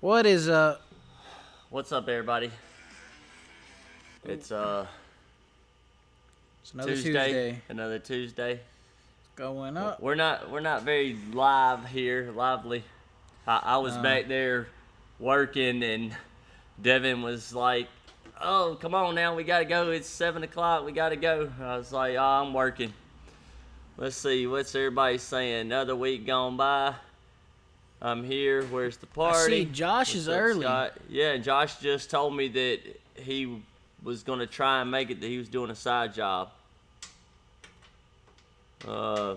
What is What's up, everybody? It's It's another Tuesday, Tuesday another Tuesday. going up. We're not very live here, lively. I was Uh, back there working, and Devin was like, "Oh, come on now, we gotta go. It's 7 o'clock. We gotta go." I was like, "Oh, I'm working." Let's see, what's everybody saying? Another week gone by. I'm here. Where's the I see party? Josh What's is up, early. Scott? Yeah, Josh just told me that he was gonna try and make it. That he was doing a side job. Uh,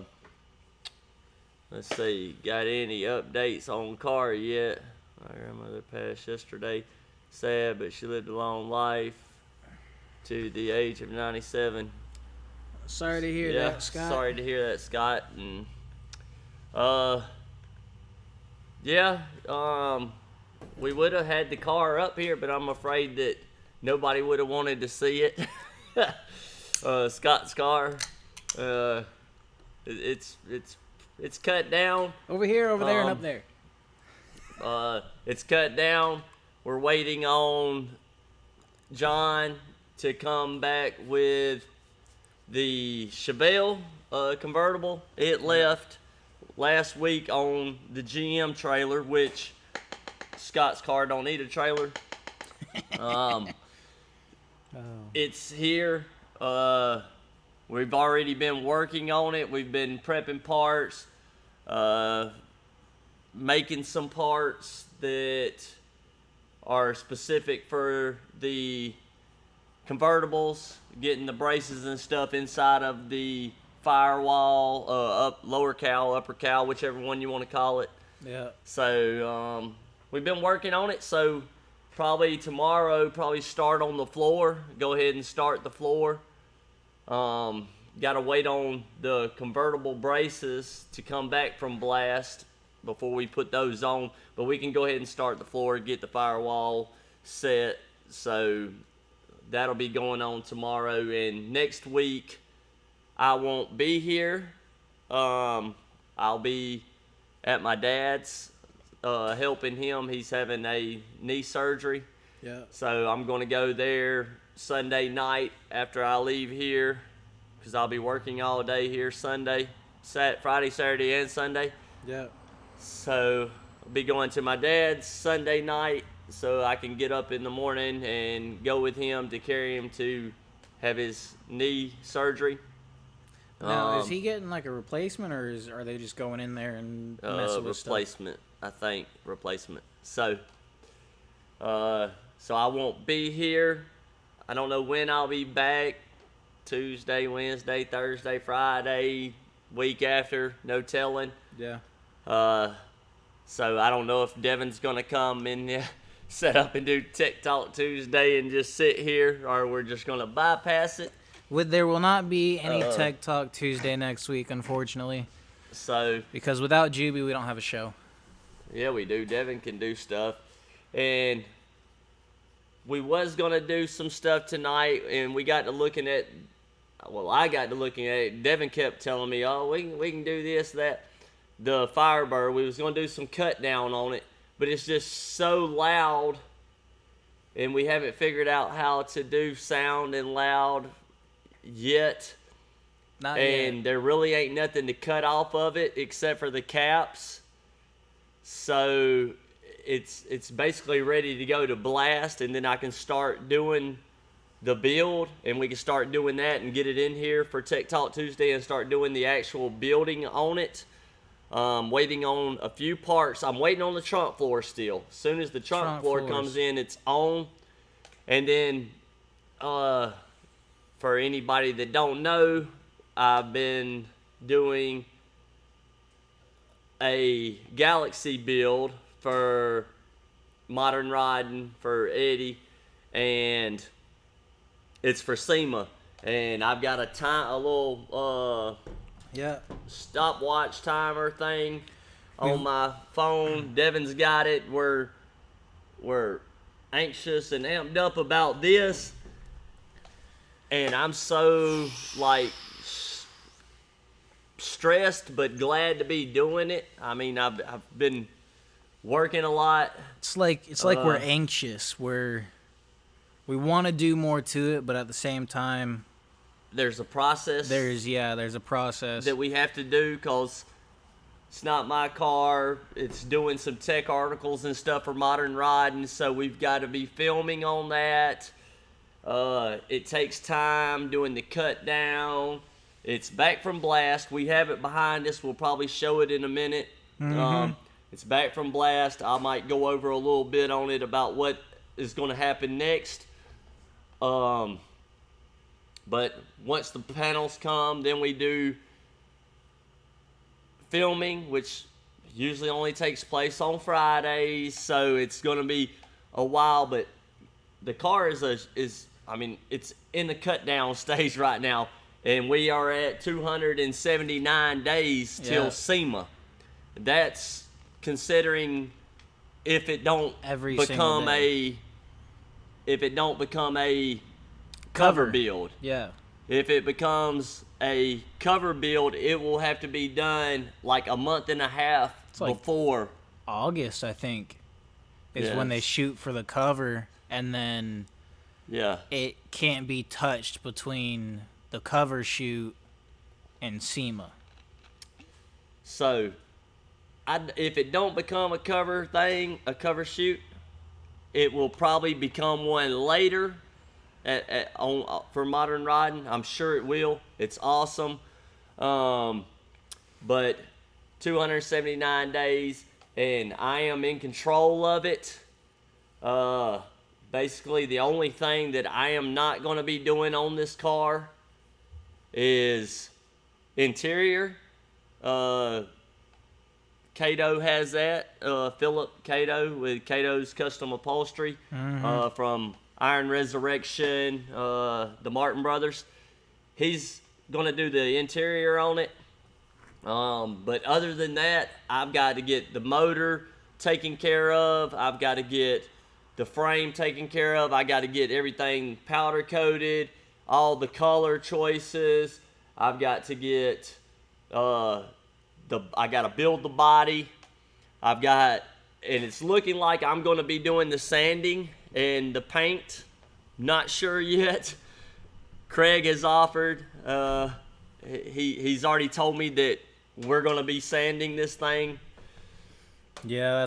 let's see. Got any updates on Car yet? My grandmother passed yesterday. Sad, but she lived a long life to the age of 97. Sorry to hear Yeah, that, Scott. sorry to hear that, Scott. And uh, yeah, we would have had the car up here, but I'm afraid that nobody would have wanted to see it. Scott's car. Uh, it's cut down. Over here, over there, and up Um, there. It's cut down. We're waiting on John to come back with the Chevelle convertible. It left last week on the GM trailer, which Scott's car don't need a trailer. Um, It's here. We've already been working on it. We've been prepping parts, uh, making some parts that are specific for the convertibles, getting the braces and stuff inside of the firewall, lower cowl, upper cowl, whichever one you want to call it. Yeah. So we've been working on it. So probably tomorrow, probably start on the floor. Go ahead and start the floor. Got to wait on the convertible braces to come back from blast before we put those on. But we can go ahead and start the floor, get the firewall set. So that'll be going on tomorrow. And next week, I won't be here. I'll be at my dad's, helping him. He's having a knee surgery. Yeah. So I'm going to go there Sunday night after I leave here, because I'll be working all day here Sunday, Friday, Saturday, and Sunday. Yeah. So I'll be going to my dad's Sunday night so I can get up in the morning and go with him to carry him to have his knee surgery. Now, is he getting like a replacement, or are they just going in there and messing with stuff? Replacement, I think. Replacement. So I won't be here. I don't know when I'll be back. Tuesday, Wednesday, Thursday, Friday, week after, no telling. Yeah. So I don't know if Devin's gonna come and set up and do Tech Talk Tuesday and just sit here, or we're just gonna bypass it. There will not be any Tech Talk Tuesday next week, unfortunately, So because without Juby, we don't have a show. yeah, we do. Devin can do stuff, and we was gonna do some stuff tonight, and we got to looking at. Well, I got to looking at it. Devin kept telling me, "Oh, we can do this, that." The Firebird, we was gonna do some cut down on it, but it's just so loud, and we haven't figured out how to do sound and loud yet. Not And yet. there really ain't nothing to cut off of it except for the caps. So it's basically ready to go to blast, and then I can start doing the build, and we can start doing that and get it in here for Tech Talk Tuesday and start doing the actual building on it. Waiting on a few parts. I'm waiting on the trunk floor still. As soon as the trunk floor floors. comes in, it's on. And then for anybody that don't know, I've been doing a Galaxy build for Modern Riding for Eddie, and it's for SEMA. And I've got a little Yeah. stopwatch timer thing on my phone. Devin's got it. We're anxious and amped up about this, and I'm so like stressed but glad to be doing it. I mean, I've been working a lot. It's like we're anxious. We want to do more to it, but at the same time, there's a process. There's a process that we have to do because it's not my car. It's doing some tech articles and stuff for Modern Riding, so we've got to be filming on that. It takes time doing the cut down. It's back from blast. We have it behind us. We'll probably show it in a minute. It's back from blast. I might go over a little bit on it about what is going to happen next. But once the panels come, then we do filming, which usually only takes place on Fridays, so it's going to be a while. But the car is it's in the cut down stage right now, and we are at 279 days till SEMA. That's considering if it don't become a cover build. Yeah. If it becomes a cover build, it will have to be done like a month and a half before. August, I think, is when they shoot for the cover, and then it can't be touched between the cover shoot and SEMA. So, if it don't become a cover shoot, it will probably become one later. For Modern Riding, I'm sure it will. It's awesome. But 279 days, and I am in control of it. Basically, the only thing that I am not going to be doing on this car is interior. Cato has that. Philip Cato with Cato's Custom Upholstery from Iron Resurrection, the Martin Brothers. He's going to do the interior on it. But other than that, I've got to get the motor taken care of. I've got to get the frame taken care of. I got to get everything powder coated, all the color choices. I've got to get I got to build the body. And it's looking like I'm going to be doing the sanding and the paint. Not sure yet. Craig has offered. He's already told me that we're going to be sanding this thing. Yeah,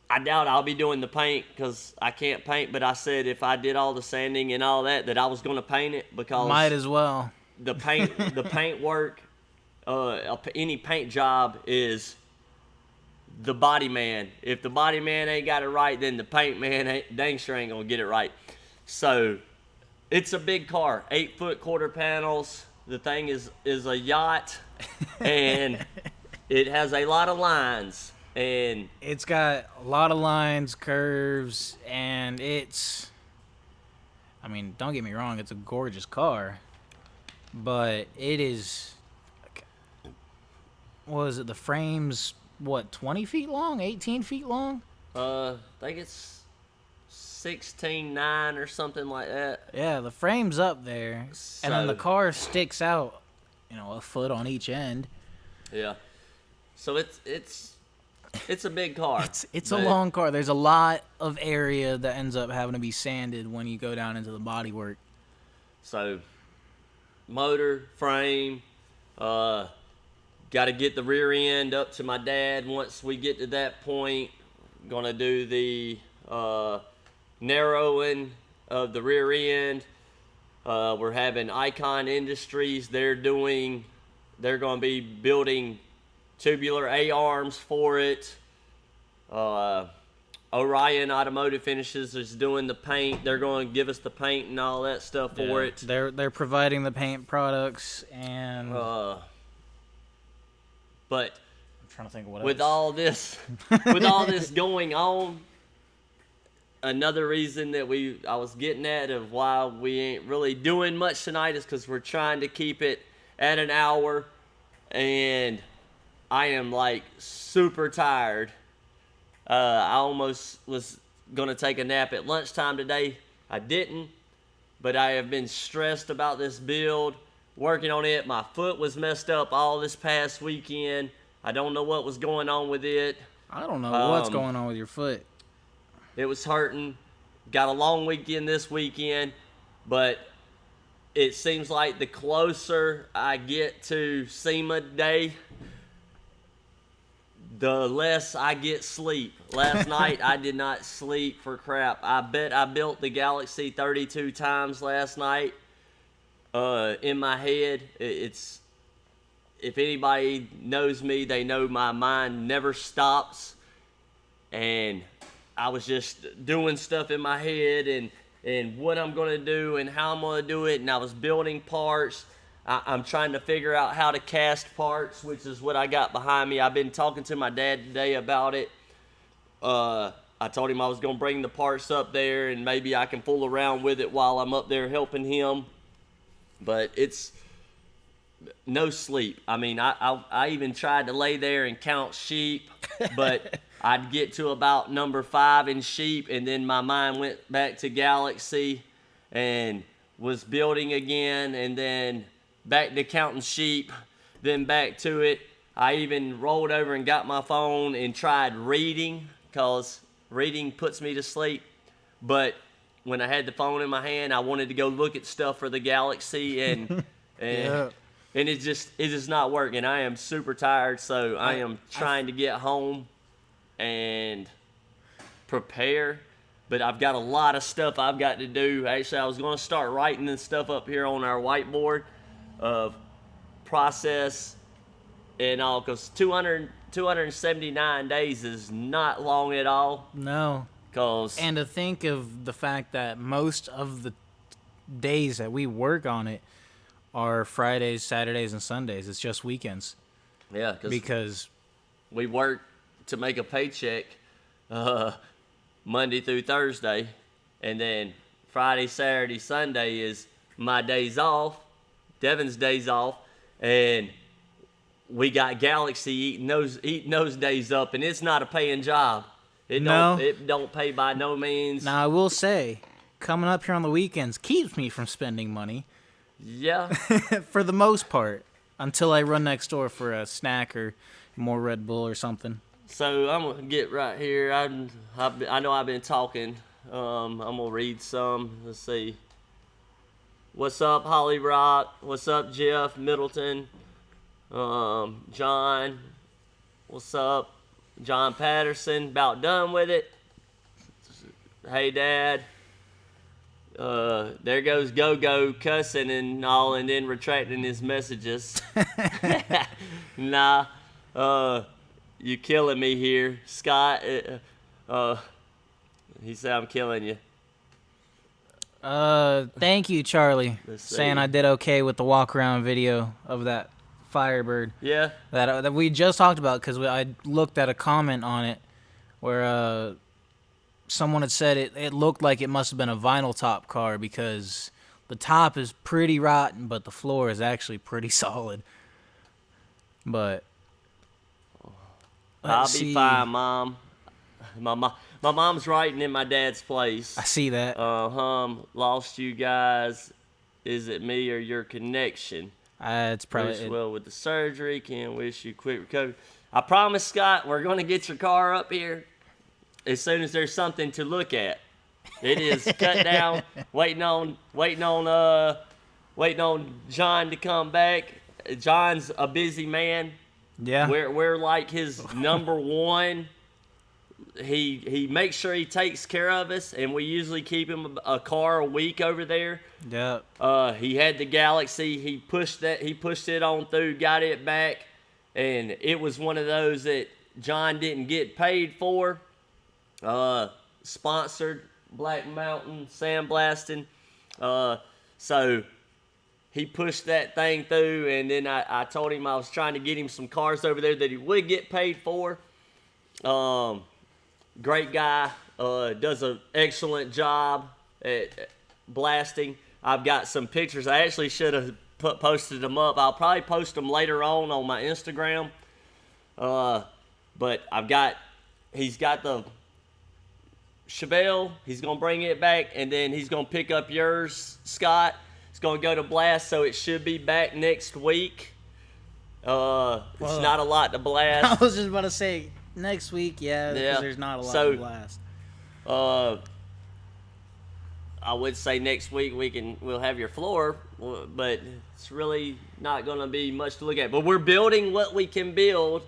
I doubt I'll be doing the paint because I can't paint, but I said if I did all the sanding and all that I was going to paint it because might as well. The paint work, any paint job is the body man. If the body man ain't got it right, then the paint man dang sure ain't gonna get it right. So it's a big car, 8-foot quarter panels. The thing is a yacht, and it has a lot of lines, and it's got a lot of lines, curves, and don't get me wrong, it's a gorgeous car, but it is, what is it, the frame's 20 feet long, 18 feet long? I think it's 16.9 or something like that. Yeah, the frame's up there, and then the car sticks out, a foot on each end. Yeah. So it's a big car. It's a long car. There's a lot of area that ends up having to be sanded when you go down into the bodywork. So, motor, frame, got to get the rear end up to my dad. Once we get to that point, gonna do the narrowing of the rear end. We're having Icon Industries. They're going to be building tubular A-arms for it. Orion Automotive Finishes is doing the paint. They're going to give us the paint and all that stuff for it. They're providing the paint products, and but I'm trying to think of what with else. all this going on, another reason that I was getting at of why we ain't really doing much tonight is because we're trying to keep it at an hour, and I am like super tired. I almost was gonna take a nap at lunchtime today. I didn't, but I have been stressed about this build, working on it. My foot was messed up all this past weekend. I don't know what was going on with it. I don't know what's going on with your foot. It was hurting. Got a long weekend this weekend, but it seems like the closer I get to SEMA Day, the less I get sleep. Last night I did not sleep for crap. I bet I built the Galaxy 32 times last night. In my head, it's, if anybody knows me, they know my mind never stops. And I was just doing stuff in my head and what I'm going to do and how I'm going to do it. And I was building parts. I'm trying to figure out how to cast parts, which is what I got behind me. I've been talking to my dad today about it. I told him I was going to bring the parts up there and maybe I can fool around with it while I'm up there helping him. But it's no sleep. I mean, I even tried to lay there and count sheep, but I'd get to about number 5 in sheep, and then my mind went back to Galaxy and was building again, and then back to counting sheep, then back to it. I even rolled over and got my phone and tried reading, because reading puts me to sleep. But when I had the phone in my hand, I wanted to go look at stuff for the Galaxy, and Yeah. and it's just not working. I am super tired, so I am trying to get home and prepare. But I've got a lot of stuff I've got to do. Actually, I was going to start writing this stuff up here on our whiteboard of process and all, because 279 days is not long at all. No. Cause And to think of the fact that most of the days that we work on it are Fridays, Saturdays, and Sundays. It's just weekends. yeah, Because we work to make a paycheck Monday through Thursday, and then Friday, Saturday, Sunday is my days off, Devin's days off, and we got Galaxy eating those days up, and it's not a paying job. It don't pay by no means. now I will say, coming up here on the weekends keeps me from spending money Yeah. for the most part until I run next door for a snack or more Red Bull or something. So I'm gonna get right here. I know I've been talking. I'm gonna read some. Let's see. What's up, Holly Rock? What's up, Jeff Middleton? John. What's up, John Patterson? About done with it. Hey, Dad. There goes Go-Go cussing and all, and then retracting his messages. Nah. You killing me here, Scott. He said I'm killing you. Thank you, Charlie, Let's see. saying I did okay with the walk around video of that Firebird Yeah. that we just talked about, because I looked at a comment on it where someone had said it looked like it must have been a vinyl top car because the top is pretty rotten, but the floor is actually pretty solid. But I'll let's be see. fine, Mom. My mom's writing in my dad's place. I see that. Lost you guys. Is it me or your connection? It's Wish probably well with the surgery. Can wish you quick recovery. I promise, Scott, we're going to get your car up here as soon as there's something to look at. It is cut down. Waiting on John to come back. John's a busy man. yeah. We're like his number one. He makes sure he takes care of us, and we usually keep him a car a week over there. Yeah. He had the Galaxy. He pushed it on through, got it back, and it was one of those that John didn't get paid for. Sponsored Black Mountain Sandblasting. So he pushed that thing through, and then I told him I was trying to get him some cars over there that he would get paid for. Great guy, does an excellent job at blasting. I've got some pictures. I actually should have posted them up. I'll probably post them later on my Instagram. But he's got the Chevelle. He's going to bring it back, and then he's going to pick up yours, Scott. It's going to go to blast, so it should be back next week. It's not a lot to blast. I was just about to say, next week, yeah, because there's not a lot to blast. I would say next week we'll have your floor, but it's really not going to be much to look at. But we're building what we can build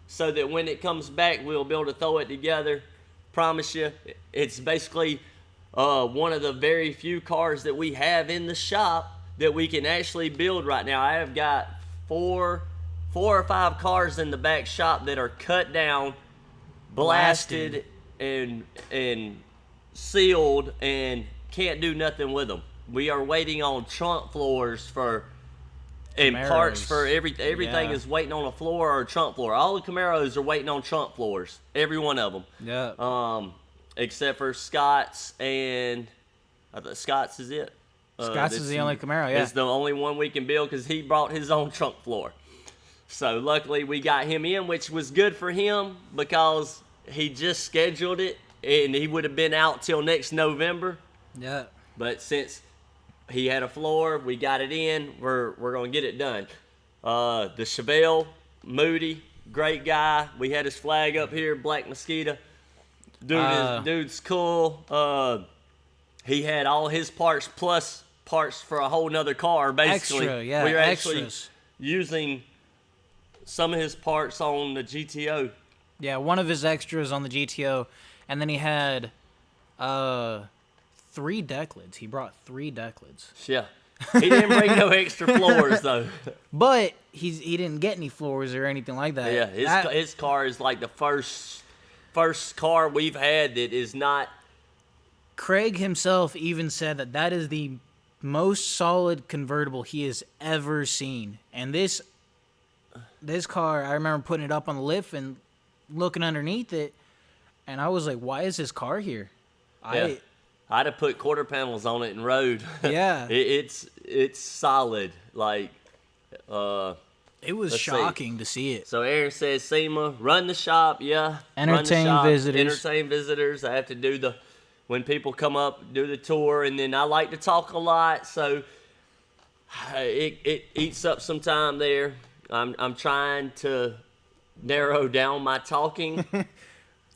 so that when it comes back, we'll be able to throw it together. Promise you, it's basically one of the very few cars that we have in the shop that we can actually build right now. I have got four or five cars in the back shop that are cut down, blasted, and sealed, and can't do nothing with them. We are waiting on trunk floors and parts for everything. Everything is waiting on a floor or a trunk floor. All the Camaros are waiting on trunk floors. Every one of them. Yeah. Except for Scott's, and Scott's is it. Scott's is the only Camaro. Yeah. It's the only one we can build because he brought his own trunk floor. So luckily we got him in, which was good for him because he just scheduled it and he would have been out till next November. Yeah. But since he had a floor, we got it in. We're gonna get it done. The Chevelle, Moody, great guy. We had his flag up here, Black Mosquito. Dude's cool. He had all his parts plus parts for a whole nother car, basically. Extra, yeah. We were actually extras. using some of his parts on the GTO. Yeah, one of his extras on the GTO, and then he had 3 deck lids. He brought 3 deck lids. Yeah. He didn't bring no extra floors, though. But he didn't get any floors or anything like that. Yeah, his car is like the first car we've had that is not... Craig himself even said that is the most solid convertible he has ever seen. And this car, I remember putting it up on the lift and looking underneath it, and I was like, why is this car here? I'd have put quarter panels on it and rode. Yeah. It's solid. Like, it was shocking to see it. So Aaron says, SEMA, run the shop, yeah. Entertain visitors. Entertain visitors. I have to do when people come up, do the tour, and then I like to talk a lot, so it eats up some time there. I'm trying to narrow down my talking.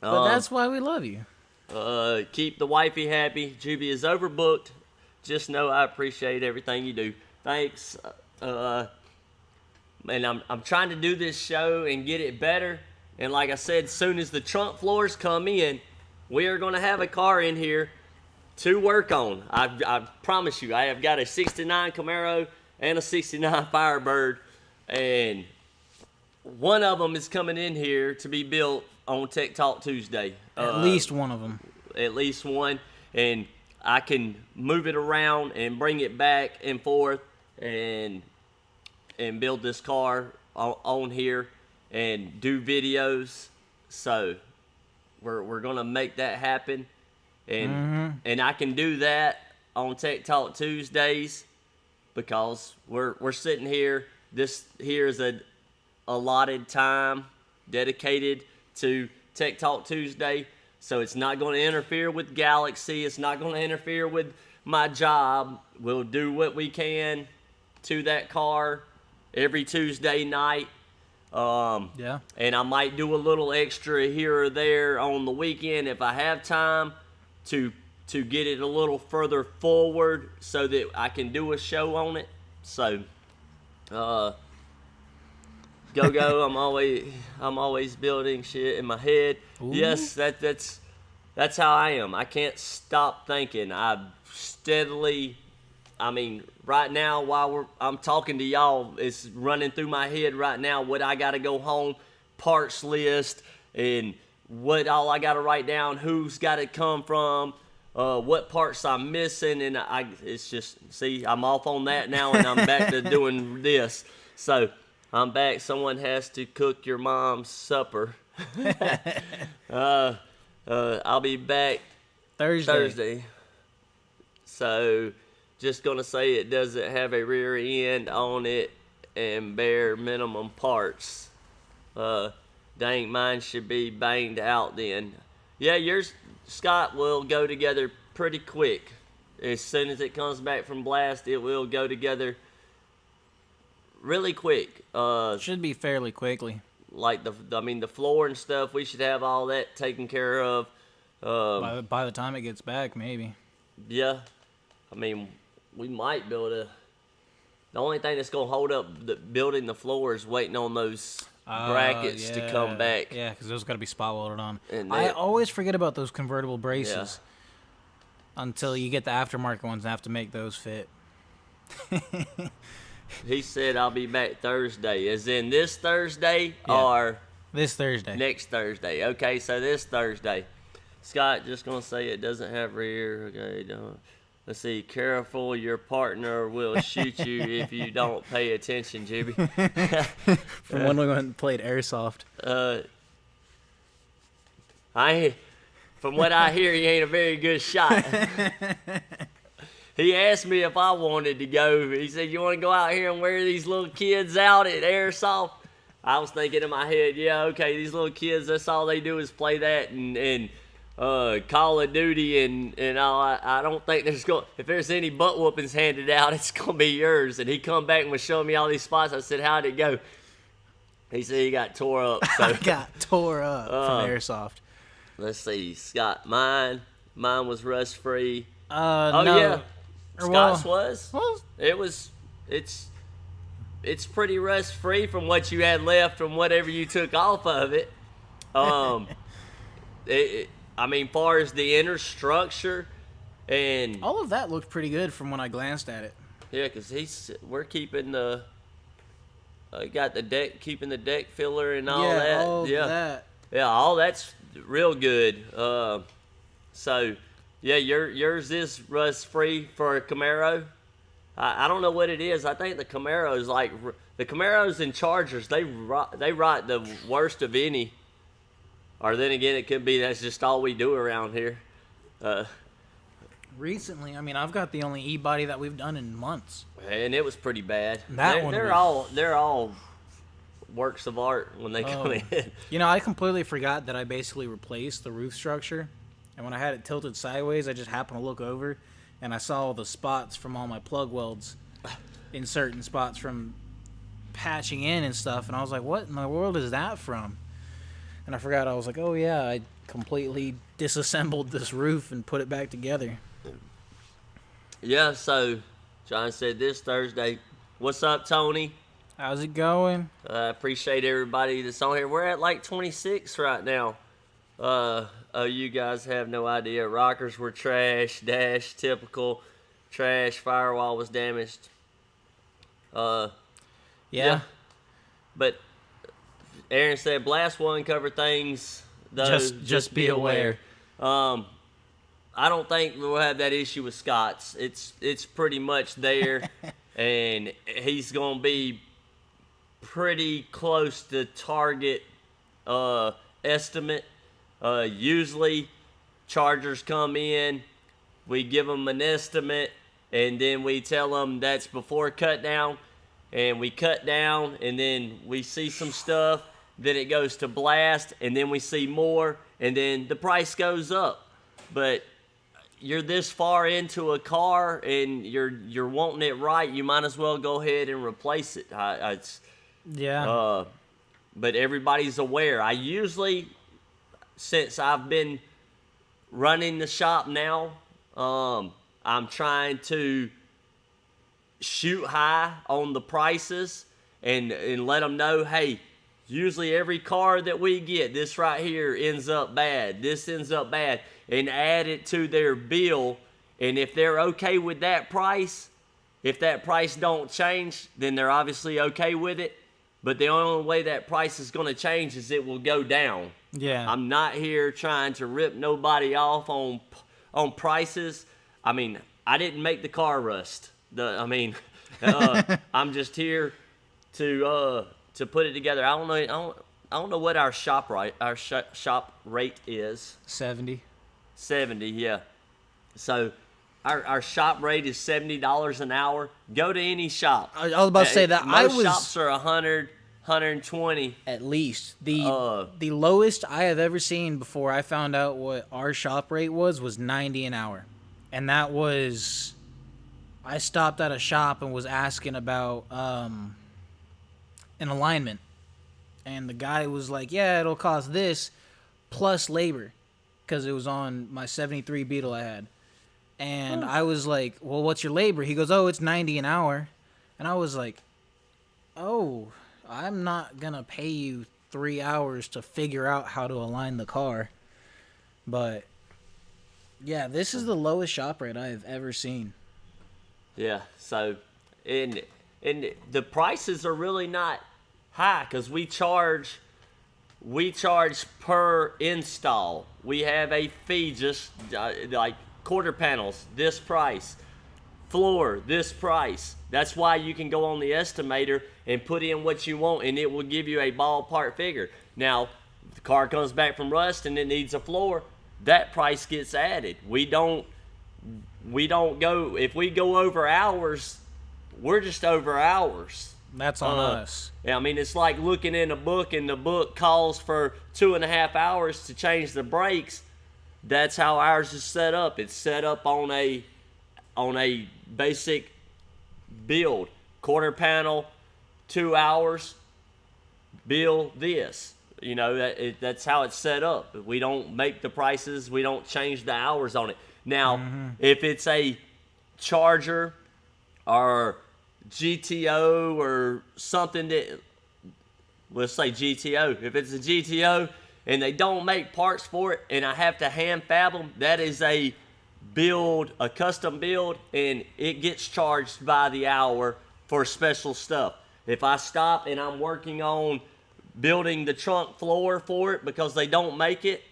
But that's why we love you. Keep the wifey happy. Juvie is overbooked. Just know I appreciate everything you do. Thanks. And I'm trying to do this show and get it better. And like I said, soon as the trunk floors come in, we are going to have a car in here to work on. I promise you, I have got a 69 Camaro and a 69 Firebird. And one of them is coming in here to be built on Tech Talk Tuesday. At least one of them. At least one. And I can move it around and bring it back and forth and build this car on here and do videos. So we're going to make that happen. And I can do that on Tech Talk Tuesdays because we're sitting here. This here is a allotted time dedicated to Tech Talk Tuesday, so it's not going to interfere with Galaxy. It's not going to interfere with my job. We'll do what we can to that car every Tuesday night. Yeah. And I might do a little extra here or there on the weekend if I have time to get it a little further forward so that I can do a show on it. So, go. I'm always building shit in my head. Ooh. Yes, that's how I am. I can't stop thinking. Right now while I'm talking to y'all, it's running through my head right now what I got to go home, parts list, and what all I got to write down, who's got to come from, what parts I'm missing, and it's just, see, I'm off on that now, and I'm back to doing this. So I'm back. Someone has to cook your mom's supper. I'll be back Thursday. So just going to say it doesn't have a rear end on it and bare minimum parts. Dang, mine should be banged out then. Yeah, yours, Scott, will go together pretty quick. As soon as it comes back from blast, it will go together really quick. Should be fairly quickly. like the floor and stuff. We should have all that taken care of. By the time it gets back, maybe. Yeah, I mean, we might be able to. The only thing that's gonna hold up building the floor is waiting on those brackets to come back. Yeah, because those got to be spot welded on. And I always forget about those convertible braces until you get the aftermarket ones and have to make those fit. He said I'll be back Thursday. As in this Thursday or this Thursday? Next Thursday. Okay, so this Thursday. Scott, just gonna say it doesn't have rear. Okay, don't. Let's see. Careful, your partner will shoot you if you don't pay attention, Jimmy. From when we went and played airsoft. From what I hear, he ain't a very good shot. He asked me if I wanted to go. He said, "You want to go out here and wear these little kids out at airsoft?" I was thinking in my head, yeah, okay, these little kids, that's all they do is play that and Call of Duty and all. I don't think if there's any butt whoopings handed out, it's gonna be yours. And he come back and was showing me all these spots. I said, "How'd it go?" He said he got tore up. So. I got tore up from airsoft. Let's see, Scott. Mine was rust free. No. Yeah, Scott's was. Well, It's pretty rust free from what you had left from whatever you took off of it. I mean, far as the inner structure and all of that looked pretty good from when I glanced at it. Yeah, because we're keeping the got the deck, keeping the deck filler and all that. All that. Yeah, all that's real good. So yeah, yours is rust free for a Camaro. I don't know what it is. I think the Camaros the Camaros and Chargers they rot the worst of any. Or then again, it could be that's just all we do around here. Recently, I mean, I've got the only e-body that we've done in months, and it was pretty bad. They're all works of art when they come in. You know, I completely forgot that I basically replaced the roof structure, and when I had it tilted sideways, I just happened to look over, and I saw all the spots from all my plug welds in certain spots from patching in and stuff, and I was like, "What in the world is that from?" And I forgot. I was like, "Oh yeah, I completely disassembled this roof and put it back together." Yeah, so John said this Thursday. What's up, Tony? How's it going? I appreciate everybody that's on here. We're at like 26 right now. You guys have no idea. Rockers were trash. Dash, typical. Trash. Firewall was damaged. Yeah. But Aaron said, Blast will uncover things. Just be aware. I don't think we'll have that issue with Scott's. It's pretty much there, and he's gonna be pretty close to target estimate. Usually, Chargers come in, we give them an estimate, and then we tell them that's before cut down, and we cut down, and then we see some stuff. Then it goes to blast, and then we see more, and then the price goes up. But you're this far into a car, and you're wanting it right, you might as well go ahead and replace it. Yeah. But everybody's aware. I usually, since I've been running the shop now, I'm trying to shoot high on the prices and let them know, hey, usually every car that we get, this right here ends up bad. This ends up bad. And add it to their bill. And if they're okay with that price, if that price don't change, then they're obviously okay with it. But the only way that price is going to change is it will go down. Yeah. I'm not here trying to rip nobody off on prices. I mean, I didn't make the car rust. I'm just here to put it together. I don't know what our shop rate is. 70. 70, yeah. So our shop rate is $70 an hour. Go to any shop. I was about to say that. Most shops are 100, 120 at least. The lowest I have ever seen before I found out what our shop rate was 90 an hour, and that was. I stopped at a shop and was asking about an alignment, and the guy was like, yeah, it'll cost this plus labor, because it was on my 73 Beetle I had. And I was like, well, what's your labor? He goes, oh, it's $90 an hour. And I was like, oh, I'm not going to pay you 3 hours to figure out how to align the car. But, yeah, this is the lowest shop rate I have ever seen. Yeah, so, and the prices are really not high, because we charge per install. We have a fee, just like quarter panels, this price. Floor, this price. That's why you can go on the estimator and put in what you want, and it will give you a ballpark figure. Now, if the car comes back from rust and it needs a floor, that price gets added. We don't go, if we go over hours, we're just over hours. That's on us. Yeah, I mean, it's like looking in a book, and the book calls for 2.5 hours to change the brakes. That's how ours is set up. It's set up on a basic build. Quarter panel, 2 hours, build this. You know, that's how it's set up. We don't make the prices. We don't change the hours on it. Now, if it's a Charger or GTO or something that, let's say GTO. If it's a GTO and they don't make parts for it and I have to hand fab them, that is a custom build, and it gets charged by the hour for special stuff. If I stop and I'm working on building the trunk floor for it because they don't make it,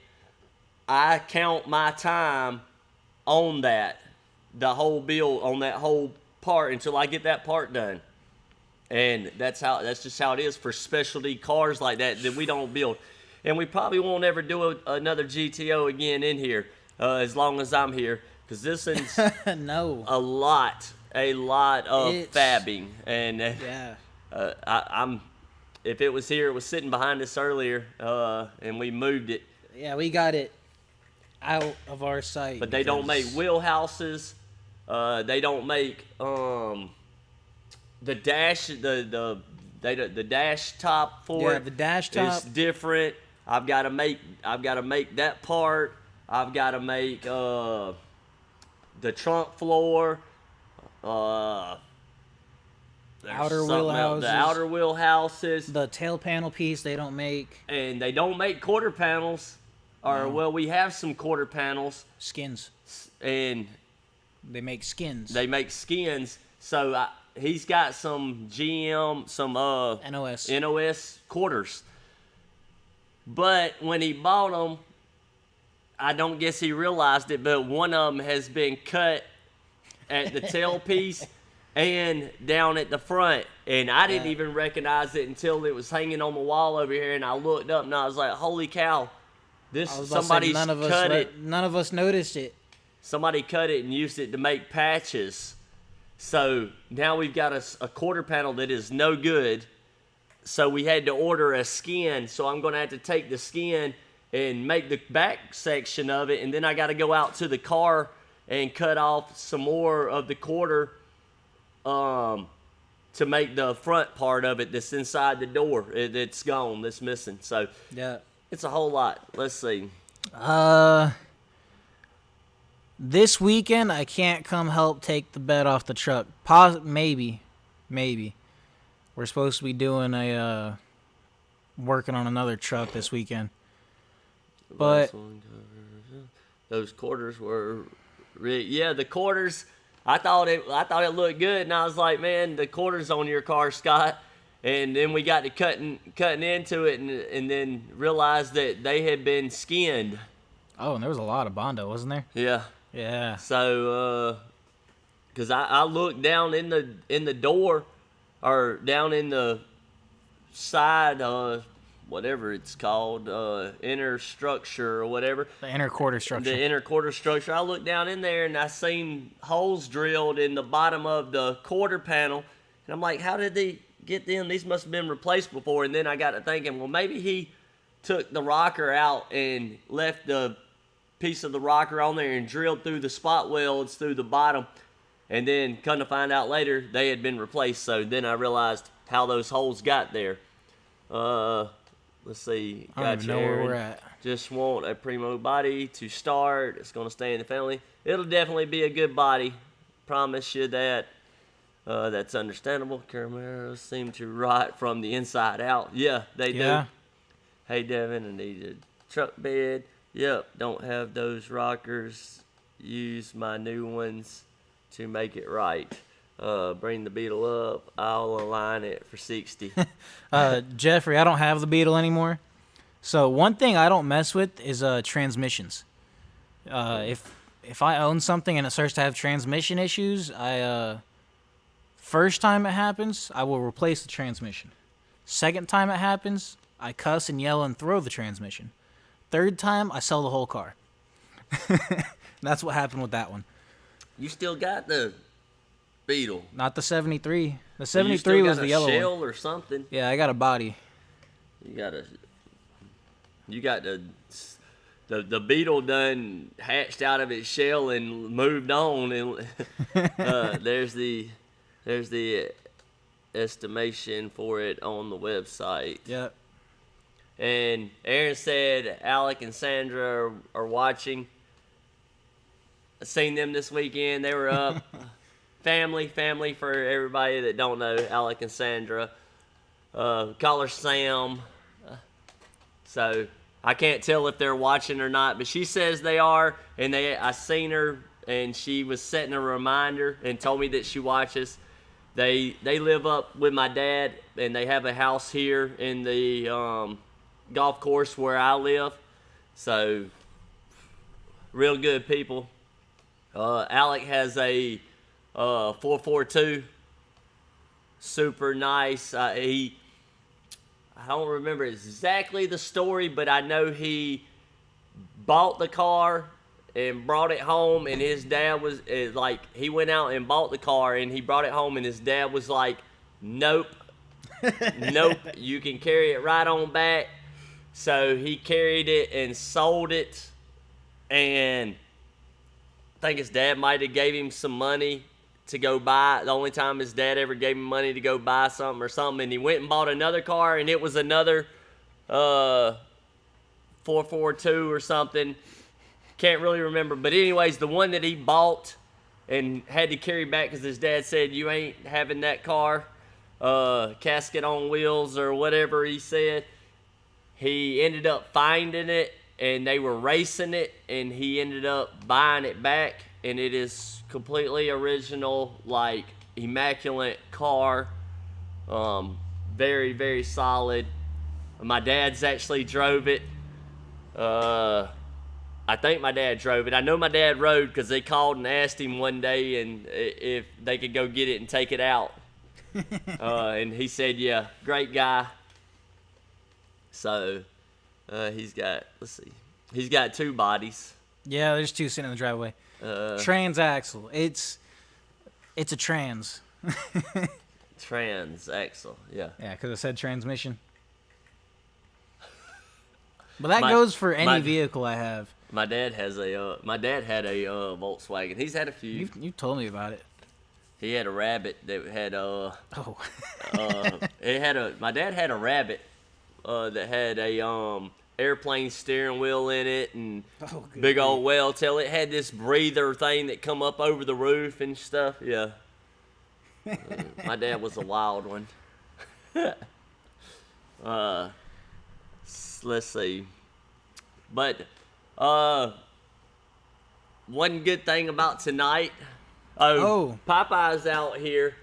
I count my time on that, the whole build, on that whole part until I get that part done. And that's just how it is for specialty cars like that we don't build. And we probably won't ever do another GTO again in here as long as I'm here, because this is no. a lot of fabbing. And yeah. I'm if it was here, it was sitting behind us earlier, and we moved it. Yeah, we got it out of our sight. But they don't make wheelhouses. They don't make the dash, the dash top for it. Yeah, the dash top. It's different. I've got to make that part. I've got to make the trunk floor. Outer wheel houses. The outer wheel houses. The tail panel piece they don't make. And they don't make quarter panels. Or, well, we have some quarter panels. Skins. And they make skins. So he's got some GM, some NOS quarters. But when he bought them, I don't guess he realized it, but one of them has been cut at the tailpiece and down at the front. And I didn't even recognize it until it was hanging on the wall over here, and I looked up and I was like, holy cow, somebody's cut it. None of us noticed it. Somebody cut it and used it to make patches. So now we've got a quarter panel that is no good. So we had to order a skin. So I'm going to have to take the skin and make the back section of it. And then I got to go out to the car and cut off some more of the quarter to make the front part of it that's inside the door. It's gone. That's missing. So yeah, it's a whole lot. Let's see. This weekend, I can't come help take the bed off the truck. Maybe. We're supposed to be doing working on another truck this weekend. But those quarters were, the quarters. I thought it looked good, and I was like, man, the quarters on your car, Scott. And then we got to cutting into it, and then realized that they had been skinned. Oh, and there was a lot of Bondo, wasn't there? Yeah. Yeah. So, because I looked down in the door, or down in the side, whatever it's called, inner structure or whatever. The inner quarter structure. The inner quarter structure. I looked down in there and I seen holes drilled in the bottom of the quarter panel, and I'm like, how did they get them? These must have been replaced before. And then I got to thinking, well, maybe he took the rocker out and left the piece of the rocker on there and drilled through the spot welds through the bottom, and then come to find out later they had been replaced. So then I realized how those holes got there. Let's see. I don't even know where we're at. Just want a primo body to start. It's going to stay in the family. It'll definitely be a good body. Promise you that. That's understandable. Camaros seem to rot from the inside out. Yeah, they do. Hey, Devin, I need a truck bed. Yep, don't have those rockers. Use my new ones to make it right. Bring the Beetle up. I'll align it for 60. Jeffrey, I don't have the Beetle anymore. So one thing I don't mess with is transmissions. If I own something and it starts to have transmission issues, first time it happens, I will replace the transmission. Second time it happens, I cuss and yell and throw the transmission. Third time, I sell the whole car. That's what happened with that one. You still got the Beetle? Not the 73. The 73 was the yellow one. Shell or something? Yeah, I got a body. You got the Beetle done hatched out of its shell and moved on, and there's the estimation for it on the website. Yep. And Aaron said Alec and Sandra are watching. I seen them this weekend. They were up. family for everybody that don't know Alec and Sandra. Call her Sam. So I can't tell if they're watching or not, but she says they are. And I seen her, and she was setting a reminder and told me that she watches. They live up with my dad, and they have a house here in the golf course where I live. So real good people. Alec has a 442. Super nice. I don't remember exactly the story, but I know he bought the car and brought it home, and his dad was like, he went out and bought the car, and he brought it home, and his dad was like, nope, you can carry it right on back. So he carried it and sold it, and I think his dad might have gave him some money to go buy. The only time his dad ever gave him money to go buy something or something, and he went and bought another car, and it was another 442 or something. Can't really remember, but anyways, the one that he bought and had to carry back because his dad said, you ain't having that car, casket on wheels or whatever he said. He ended up finding it, and they were racing it, and he ended up buying it back, and it is completely original, like immaculate car. Very, very solid. My dad's actually drove it. I think my dad drove it. I know my dad rode because they called and asked him one day and if they could go get it and take it out. And he said, yeah, great guy. So he's got, he's got two bodies. Yeah, there's two sitting in the driveway. Transaxle. It's a trans. Transaxle, yeah. Yeah, because it said transmission. But that goes for any vehicle I have. My dad has my dad had a Volkswagen. He's had a few. You told me about it. He had a Rabbit that had my dad had a Rabbit that had a airplane steering wheel in it and big old whale tail. It had this breather thing that come up over the roof and stuff. Yeah. My dad was a wild one. Let's see. But one good thing about tonight. Popeye's out here.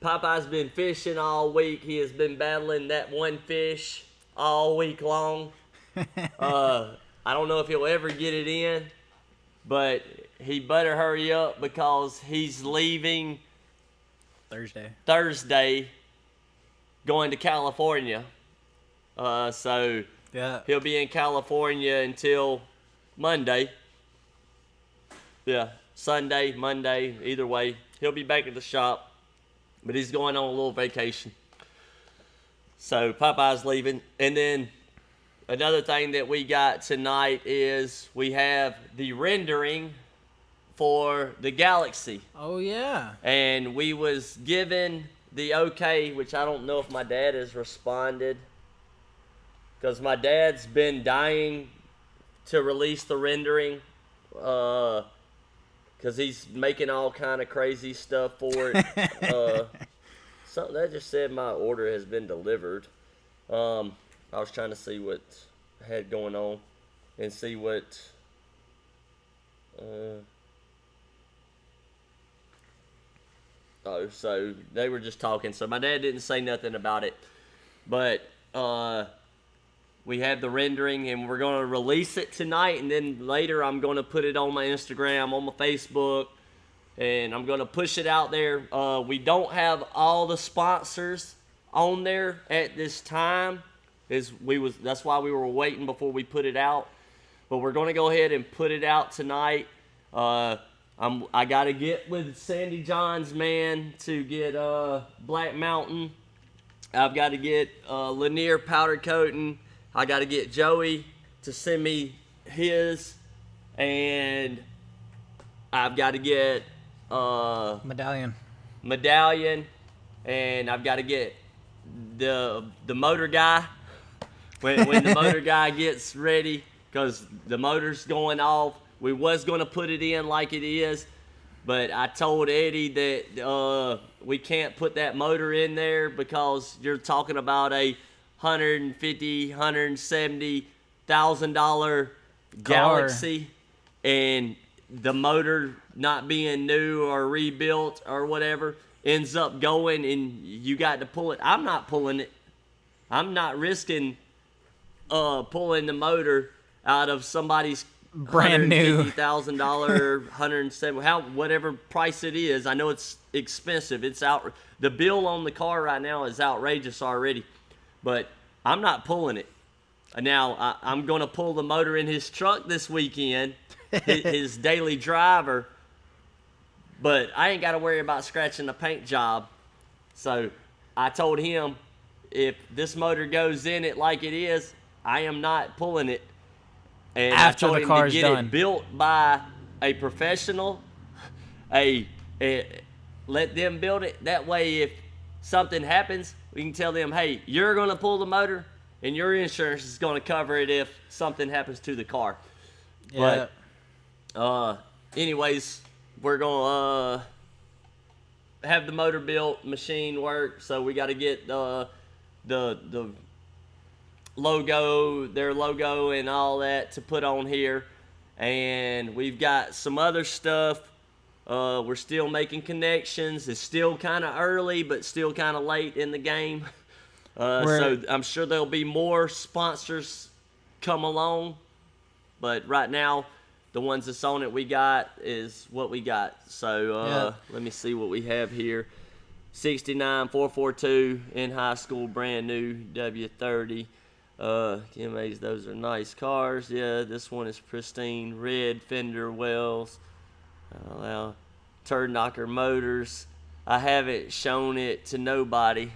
Popeye's been fishing all week. He has been battling that one fish all week long. I don't know if he'll ever get it in, but he better hurry up because he's leaving Thursday going to California. So yeah, he'll be in California until Monday. Yeah, Sunday, Monday, either way. He'll be back at the shop, but he's going on a little vacation. So Popeye's leaving. And then another thing that we got tonight is we have the rendering for the Galaxy. Oh, yeah. And we was given the okay, which I don't know if my dad has responded, because my dad's been dying to release the rendering, because he's making all kind of crazy stuff for it. Something that just said my order has been delivered. I was trying to see what I had going on and see what. So they were just talking. So my dad didn't say nothing about it, but we have the rendering, and we're gonna release it tonight. And then later, I'm gonna put it on my Instagram, on my Facebook, and I'm gonna push it out there. We don't have all the sponsors on there at this time. That's why we were waiting before we put it out. But we're gonna go ahead and put it out tonight. I gotta get with Sandy John's man to get Black Mountain. I've got to get Lanier powder coating. I got to get Joey to send me his, and I've got to get medallion, and I've got to get the motor guy when the motor guy gets ready, because the motor's going off. We was going to put it in like it is, but I told Eddie that we can't put that motor in there because you're talking about a $170,000 Galaxy, and the motor not being new or rebuilt or whatever ends up going, and you got to pull it. I'm not pulling it. I'm not risking pulling the motor out of somebody's brand new $150,000, $170,000, whatever price it is. I know it's expensive. It's out. The bill on the car right now is outrageous already, but I'm not pulling it. Now I'm gonna pull the motor in his truck this weekend, his daily driver, but I ain't got to worry about scratching the paint job. So I told him, if this motor goes in it like it is, I am not pulling it. And after I told the him car's to get done. it built by a professional. Let them build it. That way, if something happens, we can tell them, hey, you're going to pull the motor, and your insurance is going to cover it if something happens to the car. Yeah. But, anyways, we're going to have the motor built, machine work, so we got to get the logo, their logo and all that to put on here. And we've got some other stuff. We're still making connections. It's still kind of early, but still kind of late in the game. So I'm sure there'll be more sponsors come along. But right now, the ones that's on it we got is what we got. So let me see what we have here. 69442 in high school, brand new W30. TMAs, those are nice cars. Yeah, this one is pristine. Red fender wells. Turd Knocker Motors. I haven't shown it to nobody.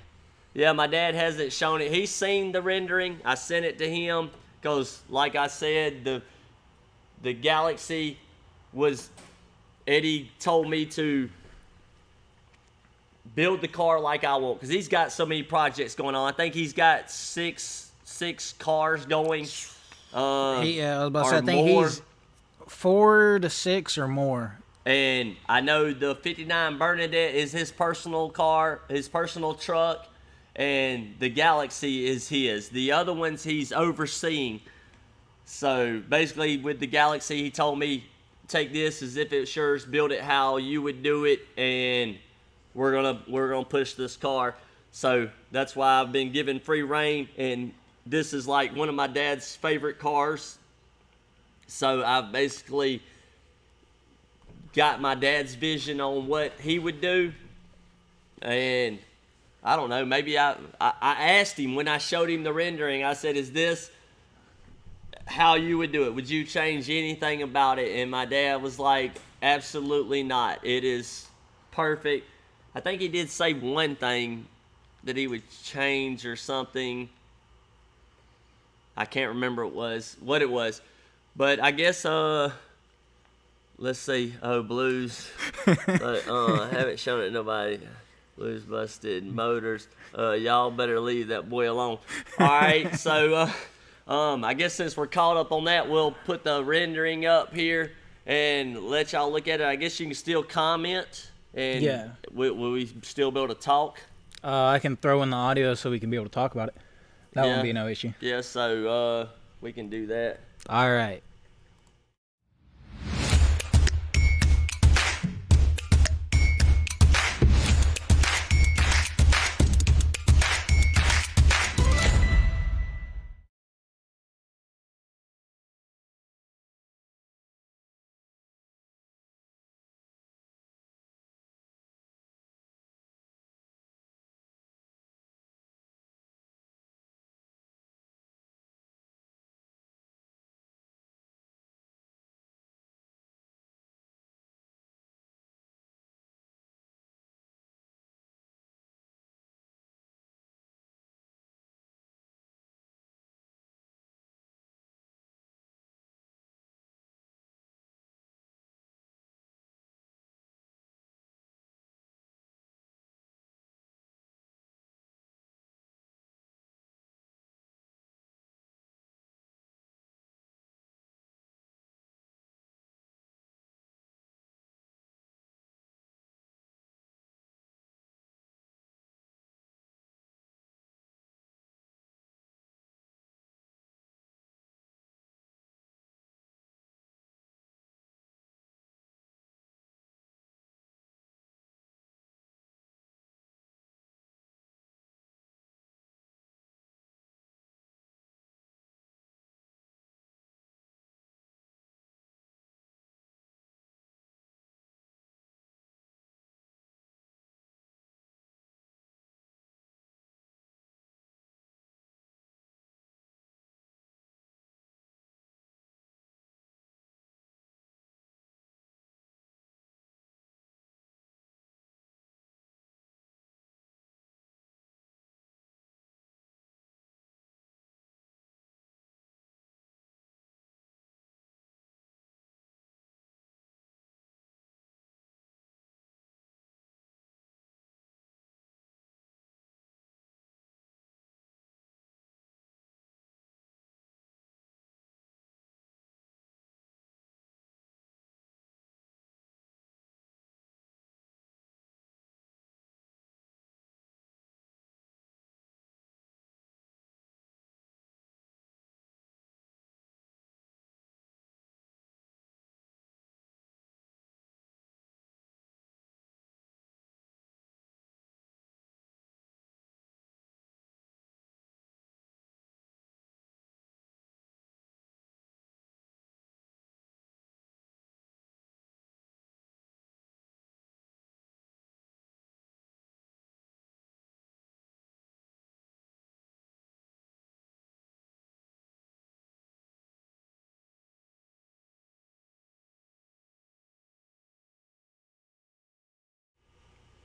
Yeah, my dad hasn't shown it. He's seen the rendering. I sent it to him because, like I said, the Galaxy was, Eddie told me to build the car like I want, because he's got so many projects going on. I think he's got six cars going. I was about to say, I think he's 4 to 6 or more. And I know the 59 Bernadette is his personal car, his personal truck, and the Galaxy is his. The other ones he's overseeing. So basically with the Galaxy, he told me, take this as if it's yours, build it how you would do it, and we're gonna push this car. So that's why I've been given free reign, and this is like one of my dad's favorite cars. So I've basically got my dad's vision on what he would do. And I don't know, maybe I asked him when I showed him the rendering, I said, is this how you would do it? Would you change anything about it? And my dad was like, absolutely not. It is perfect. I think he did say one thing that he would change or something. I can't remember what it was. But I guess, let's see. Oh, blues. But, I haven't shown it to nobody. Blues busted. Motors. Y'all better leave that boy alone. All right, so I guess since we're caught up on that, we'll put the rendering up here and let y'all look at it. I guess you can still comment. And yeah. Will we still be able to talk? I can throw in the audio so we can be able to talk about it. That won't be no issue. Yeah, so we can do that. All right.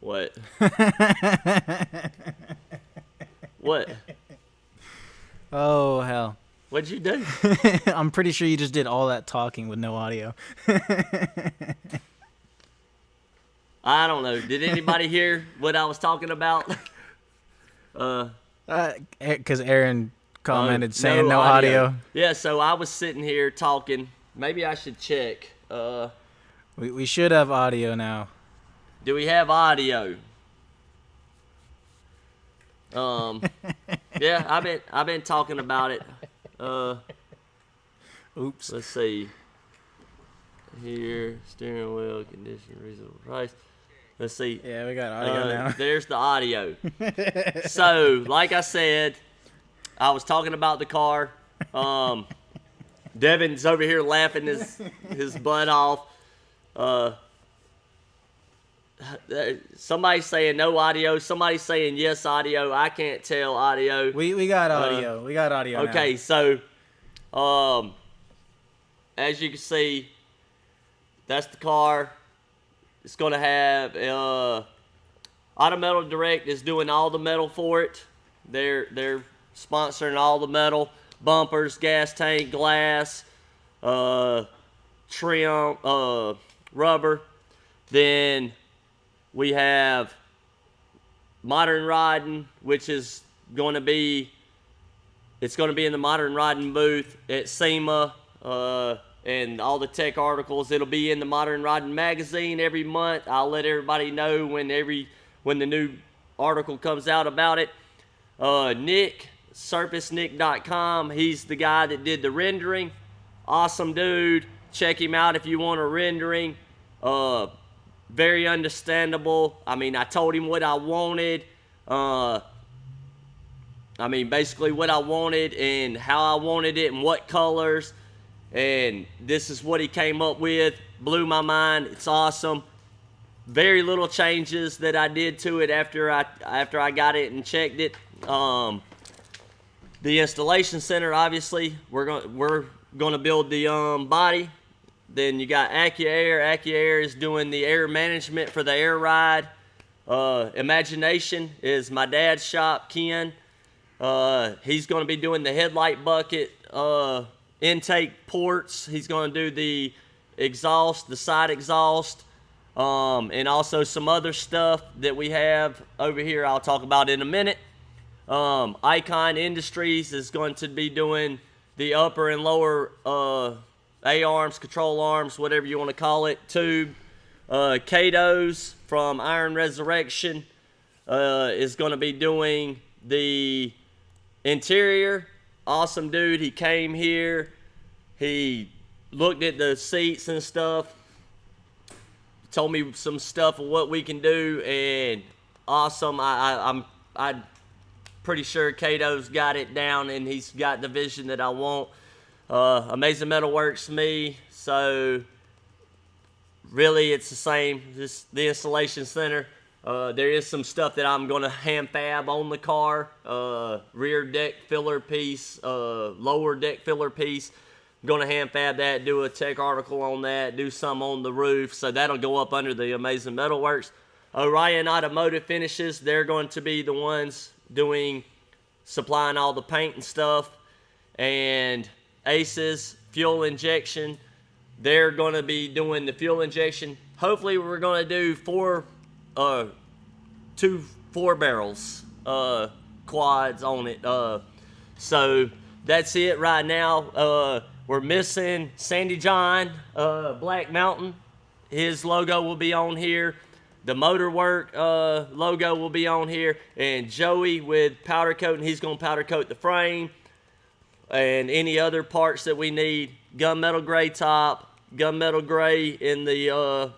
What? What? Oh, hell. What'd you do? I'm pretty sure you just did all that talking with no audio. I don't know. Did anybody hear what I was talking about? Because Aaron commented saying no audio. Yeah, so I was sitting here talking. Maybe I should check. We should have audio now. Do we have audio? Yeah, I've been talking about it. Oops. Let's see. Here, steering wheel condition, reasonable price. Let's see. Yeah, we got audio now. There's the audio. So, like I said, I was talking about the car. Devin's over here laughing his butt off. Somebody's saying no audio. Somebody's saying yes audio. I can't tell audio. We got audio. We got audio. Okay, now. So as you can see, that's the car. It's gonna have Auto Metal Direct is doing all the metal for it. They're sponsoring all the metal, bumpers, gas tank, glass, trim, rubber. Then we have Modern Riding, which is going to be It's going to be in the Modern Riding booth at SEMA, and all the tech articles. It'll be in the Modern Riding magazine every month. I'll let everybody know when the new article comes out about it. Nick, surfacenick.com. He's the guy that did the rendering. Awesome dude. Check him out if you want a rendering. Very understandable. I mean, I told him what I wanted. Basically what I wanted and how I wanted it and what colors. And this is what he came up with. Blew my mind. It's awesome. Very little changes that I did to it after I got it and checked it. The installation center, obviously, we're gonna build the body. Then you got AccuAir. AccuAir is doing the air management for the air ride. Imagination is my dad's shop, Ken. He's gonna be doing the headlight bucket intake ports. He's gonna do the exhaust, the side exhaust, and also some other stuff that we have over here I'll talk about in a minute. Icon Industries is going to be doing the upper and lower A-arms, control arms, whatever you want to call it, tube. Kato's from Iron Resurrection is going to be doing the interior. Awesome dude. He came here. He looked at the seats and stuff. Told me some stuff of what we can do, and awesome. I'm pretty sure Kato's got it down, and he's got the vision that I want. Amazing Metalworks me, so really it's the same. Just the installation center. There is some stuff that I'm going to hand fab on the car. Rear deck filler piece, lower deck filler piece. I'm going to hand fab that, do a tech article on that, do some on the roof. So that'll go up under the Amazing Metalworks. Orion Automotive Finishes, they're going to be the ones supplying all the paint and stuff. And Aces Fuel Injection, they're going to be doing the fuel injection. Hopefully we're going to do 2 4-barrels quads on it. So that's it right now. We're missing Sandy John, Black Mountain. His logo will be on here. The Motorwork logo will be on here. And Joey with powder coating, he's going to powder coat the frame. And any other parts that we need. Gunmetal gray top, gunmetal gray in the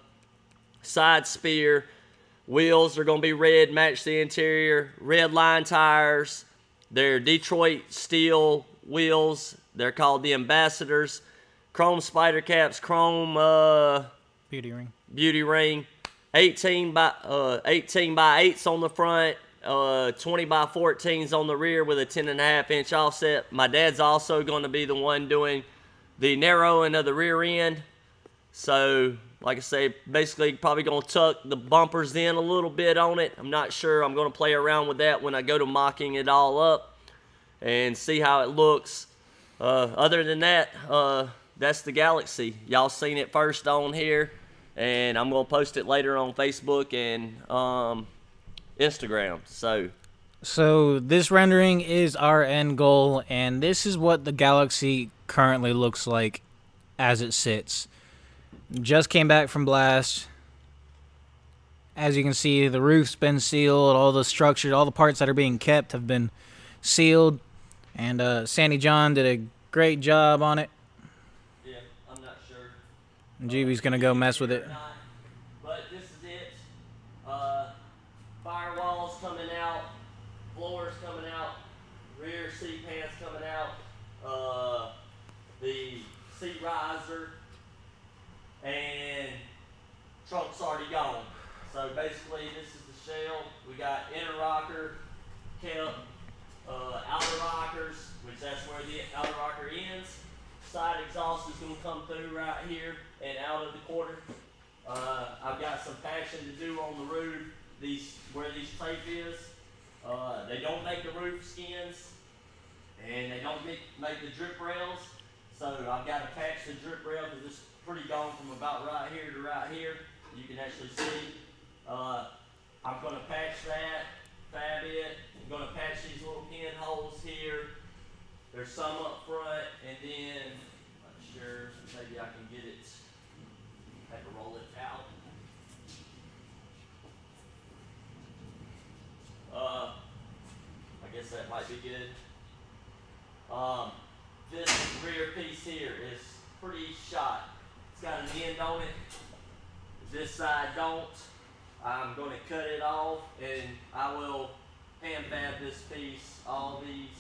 side spear. Wheels are going to be red, match the interior. Red line tires. They're Detroit steel wheels. They're called the Ambassadors. Chrome spider caps, chrome beauty ring. 18 by 8s on the front, 20 by 14s on the rear with a 10.5-inch offset. My dad's also going to be the one doing the narrowing of the rear end. So, like I say, basically probably going to tuck the bumpers in a little bit on it. I'm not sure. I'm going to play around with that when I go to mocking it all up and see how it looks. Other than that, that's the Galaxy. Y'all seen it first on here, and I'm going to post it later on Facebook and Instagram. So this rendering is our end goal, and this is what the Galaxy currently looks like as it sits. Just came back from blast. As you can see, the roof's been sealed, all the structures, all the parts that are being kept have been sealed, and Sandy John did a great job on it. Yeah, I'm not sure. And GB's gonna go mess with it. But this is it. Firewalls coming out, floors coming out, rear seat pans coming out, the seat riser, and trunk's already gone. So basically this is the shell. We got inner rocker, kept, outer rockers, which that's where the outer rocker ends. Side exhaust is going to come through right here and out of the quarter. I've got some patching to do on the roof, where these tape is. They don't make the roof skins, and they don't make the drip rails. So I've got to patch the drip rail because it's pretty gone from about right here to right here. You can actually see. I'm going to patch that, fab it. I'm going to patch these little pinholes here. There's some up front, and then I'm not sure. Maybe I can get it. I have to roll it out. I guess that might be good. This rear piece here is pretty shot. It's got an end on it. This side don't. I'm going to cut it off, and I will hand fab this piece, all these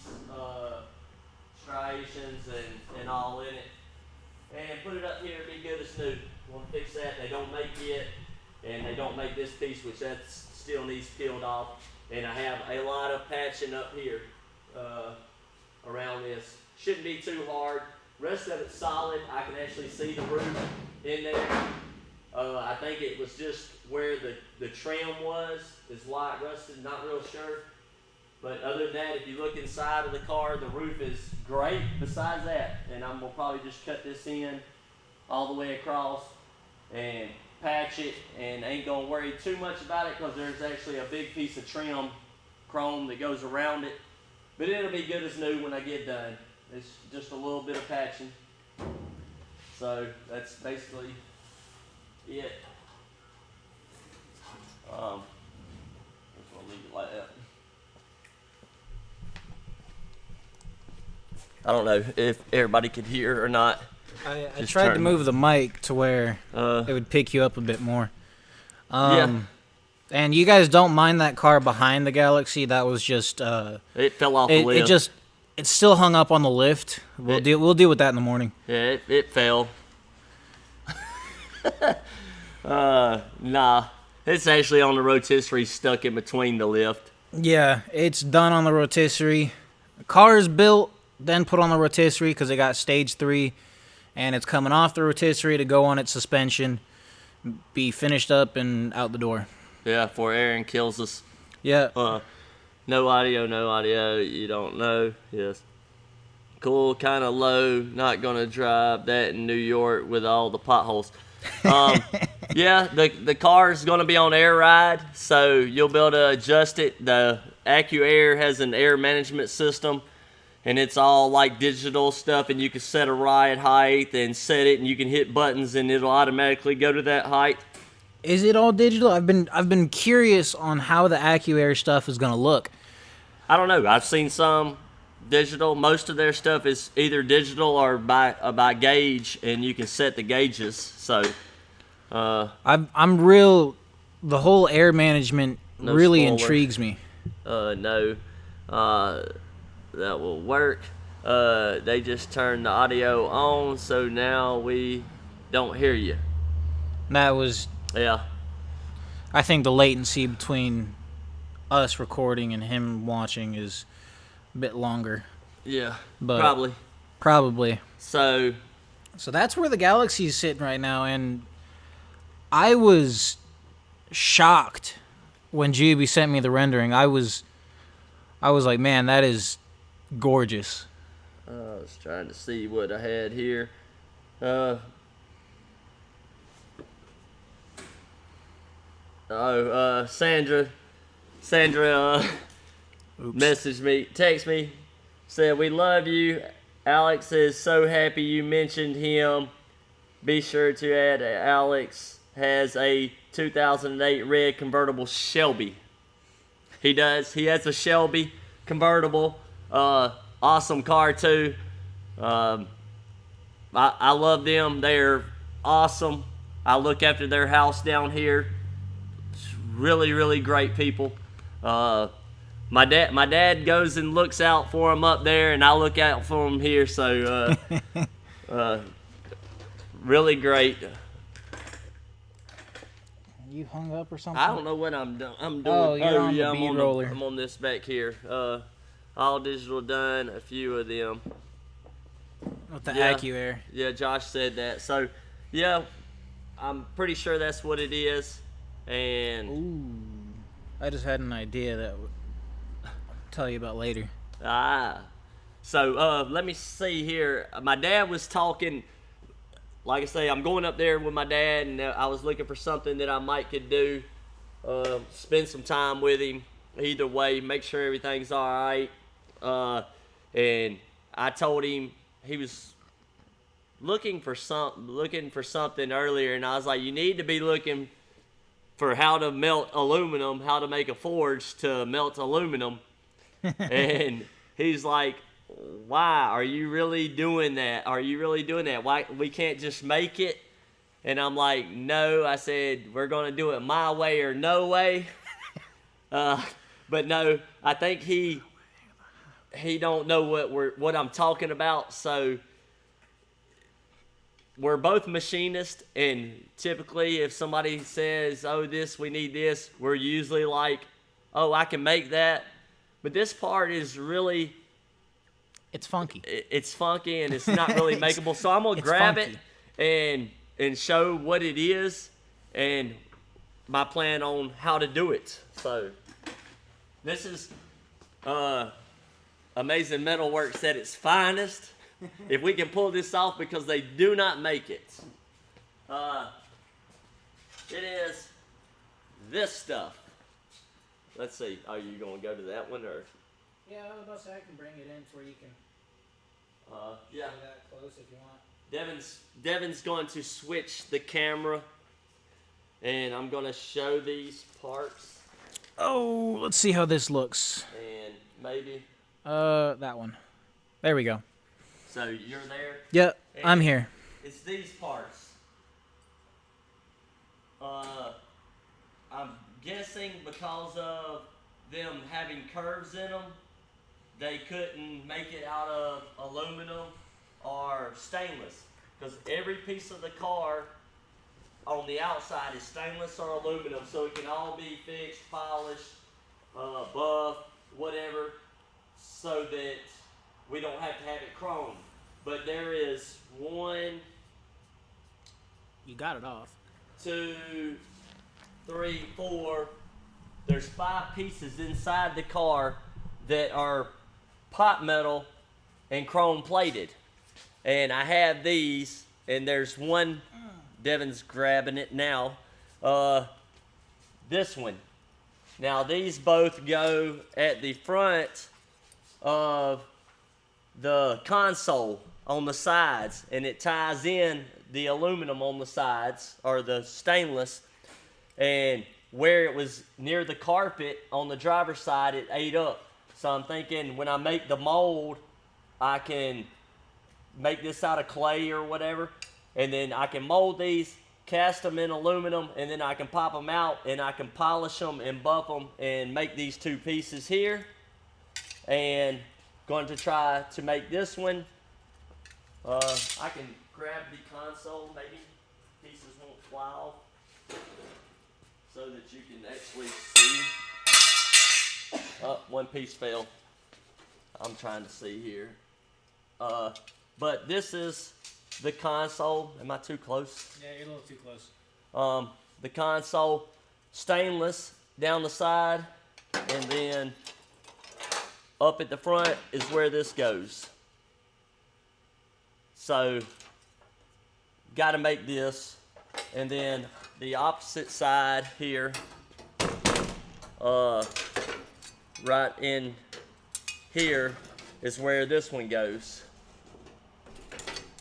striations and all in it, and put it up here and be good as new. Want to fix that? They don't make it, and they don't make this piece, which that still needs peeled off. And I have a lot of patching up here around this. Shouldn't be too hard. Rest of it's solid. I can actually see the roof in there. I think it was just where the trim was is why it rusted. Not real sure. But other than that, if you look inside of the car, the roof is great besides that. And I'm going to probably just cut this in all the way across and patch it, and ain't gonna worry too much about it because there's actually a big piece of trim chrome that goes around it, but it'll be good as new when I get done. It's just a little bit of patching, so that's basically it. I'm just gonna leave it like that. I don't know if everybody could hear or not. I tried to move the mic to where it would pick you up a bit more. Yeah. And you guys don't mind that car behind the Galaxy? That was just it fell off the lift. It's still hung up on the lift. We'll deal with that in the morning. Yeah, it fell. Nah, it's actually on the rotisserie, stuck in between the lift. Yeah, it's done on the rotisserie. The car is built, then put on the rotisserie because it got stage 3. And it's coming off the rotisserie to go on its suspension, be finished up and out the door. Yeah, before Aaron kills us. Yeah. No audio, you don't know. Yes. Cool, kind of low, not going to drive that in New York with all the potholes. Yeah, the car is going to be on air ride, so you'll be able to adjust it. The AccuAir has an air management system. And it's all like digital stuff, and you can set a ride height and set it, and you can hit buttons, and it'll automatically go to that height. Is it all digital? I've been curious on how the AccuAir stuff is gonna look. I don't know. I've seen some digital. Most of their stuff is either digital or by gauge, and you can set the gauges. So, I'm real. The whole air management really spoiler. Intrigues me. No. That will work. They just turned the audio on, so now we don't hear you. That was... Yeah. I think the latency between us recording and him watching is a bit longer. Yeah, but probably. So that's where the Galaxy is sitting right now, and I was shocked when GB sent me the rendering. I was like, man, that is gorgeous. I was trying to see what I had here. Sandra messaged me, text me, said, "We love you. Alex is so happy you mentioned him. Be sure to add Alex has a 2008 red convertible Shelby." He does. He has a Shelby convertible. Awesome car too. I love them. They're awesome. I look after their house down here. It's really, really great people. My dad goes and looks out for them up there, and I look out for them here. So really great. You hung up or something? I don't know what I'm doing. Oh, you're on the B-roller. I'm on this back here. All digital done, a few of them. With the AccuAir. Yeah, Josh said that. So, yeah, I'm pretty sure that's what it is. And ooh, I just had an idea that I'll tell you about later. So, let me see here. My dad was talking. Like I say, I'm going up there with my dad, and I was looking for something that I might could do. Spend some time with him. Either way, make sure everything's all right. And I told him he was looking for something earlier, and I was like, you need to be looking for how to melt aluminum, how to make a forge to melt aluminum. And he's like, why are you really doing that? Are you really doing that? Why we can't just make it? And I'm like, no. I said, we're gonna do it my way or no way. But no, I think he don't know what I'm talking about. So we're both machinists, and typically if somebody says, oh, we need this, we're usually like, oh, I can make that. But this part is really... It's funky. It's funky, and it's not really makeable. So I'm going to grab funky. it and show what it is and my plan on how to do it. So this is Amazing Metal Works at its finest. If we can pull this off, because they do not make it. It is this stuff. Let's see. Are you going to go to that one, or? Yeah, I was about to say I can bring it in to where you can yeah. get that close if you want. Devin's going to switch the camera, and I'm going to show these parts. Oh, let's see how this looks. And maybe. That one. There we go. So you're there? Yep, And I'm here. It's these parts. I'm guessing because of them having curves in them, they couldn't make it out of aluminum or stainless. Because every piece of the car on the outside is stainless or aluminum, so it can all be fixed, polished, buffed, whatever, so that we don't have to have it chromed. But there is 1, You got it off. 2, 3, 4. There's 5 pieces inside the car that are pot metal and chrome plated. And I have these, and there's one, Devin's grabbing it now. This one. Now these both go at the front of the console on the sides, and it ties in the aluminum on the sides, or the stainless, and where it was near the carpet on the driver's side, it ate up. So I'm thinking when I make the mold, I can make this out of clay or whatever, and then I can mold these, cast them in aluminum, and then I can pop them out, and I can polish them and buff them and make these 2 pieces here. And going to try to make this one. I can grab the console, maybe pieces won't fly off, so that you can actually see. Oh, one piece fell. I'm trying to see here. But this is the console. Am I too close? Yeah, you're a little too close. The console, stainless down the side, and then up at the front is where this goes. So, got to make this, and then the opposite side here, right in here is where this one goes.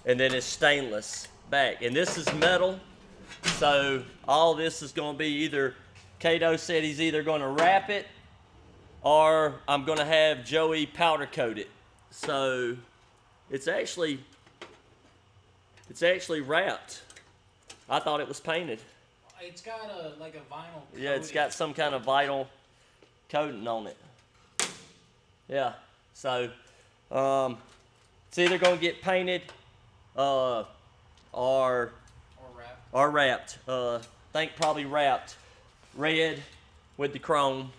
And then it's stainless back. And this is metal, so all this is going to be either, Kato said he's either going to wrap it, or I'm going to have Joey powder coat it. So it's actually wrapped. I thought it was painted. It's got a vinyl coating. Yeah, it's got some kind of vinyl coating on it. Yeah, so it's either going to get painted or wrapped. I think probably wrapped. Red with the chrome.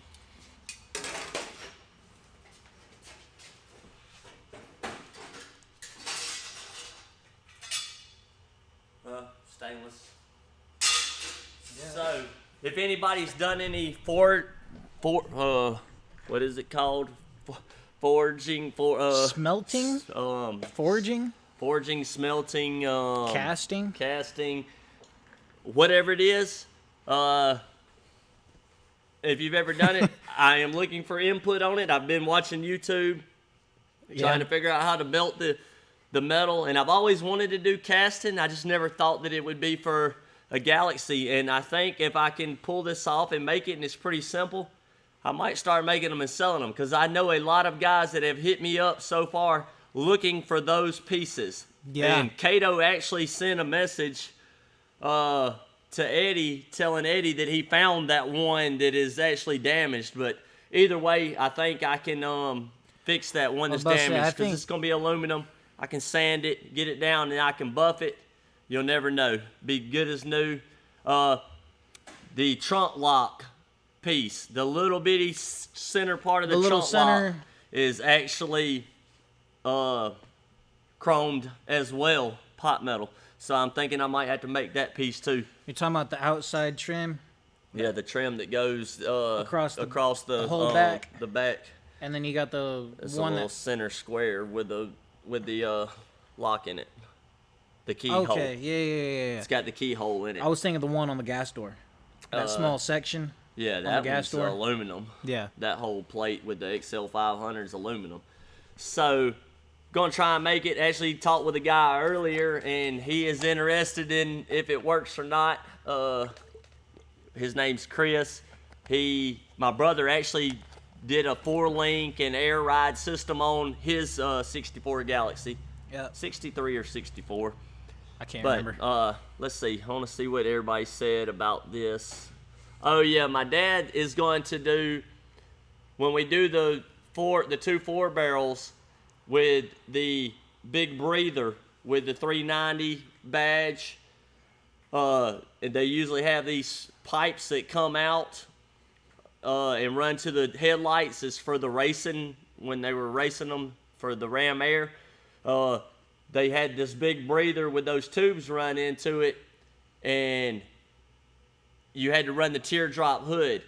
Stainless. Yeah. So, if anybody's done any what is it called? Forging, smelting, forging, smelting, casting, whatever it is. If you've ever done it, I am looking for input on it. I've been watching YouTube, trying to figure out how to melt the metal. And I've always wanted to do casting. I just never thought that it would be for a Galaxy. And I think if I can pull this off and make it, and it's pretty simple, I might start making them and selling them, because I know a lot of guys that have hit me up so far looking for those pieces. Yeah. And Kato actually sent a message to Eddie, telling Eddie that he found that one that is actually damaged. But either way, I think I can fix that one that's damaged, because it's going to be aluminum. I can sand it, get it down, and I can buff it. You'll never know. Be good as new. The trunk lock piece, the little bitty center part of the trunk lock is actually chromed as well, pot metal. So I'm thinking I might have to make that piece too. You're talking about the outside trim? Yeah, the trim that goes across the whole back. The back. And then you got the it's one a little center square with the lock in it. The keyhole. Okay, yeah. It's got the keyhole in it. I was thinking the one on the gas door. That small section. Yeah, that one's aluminum. Yeah. That whole plate with the XL500 is aluminum. So, gonna try and make it. Actually talked with a guy earlier, and he is interested in if it works or not. His name's Chris. My brother actually did a 4-link and air ride system on his 64 Galaxy. Yeah. 63 or 64. I can't remember. Let's see. I want to see what everybody said about this. Oh yeah, my dad is going to do, when we do the 2 4-barrels with the big breather with the 390 badge. And they usually have these pipes that come out and run to the headlights. It's for the racing, when they were racing them for the Ram Air. They had this big breather with those tubes run into it, and you had to run the teardrop hood.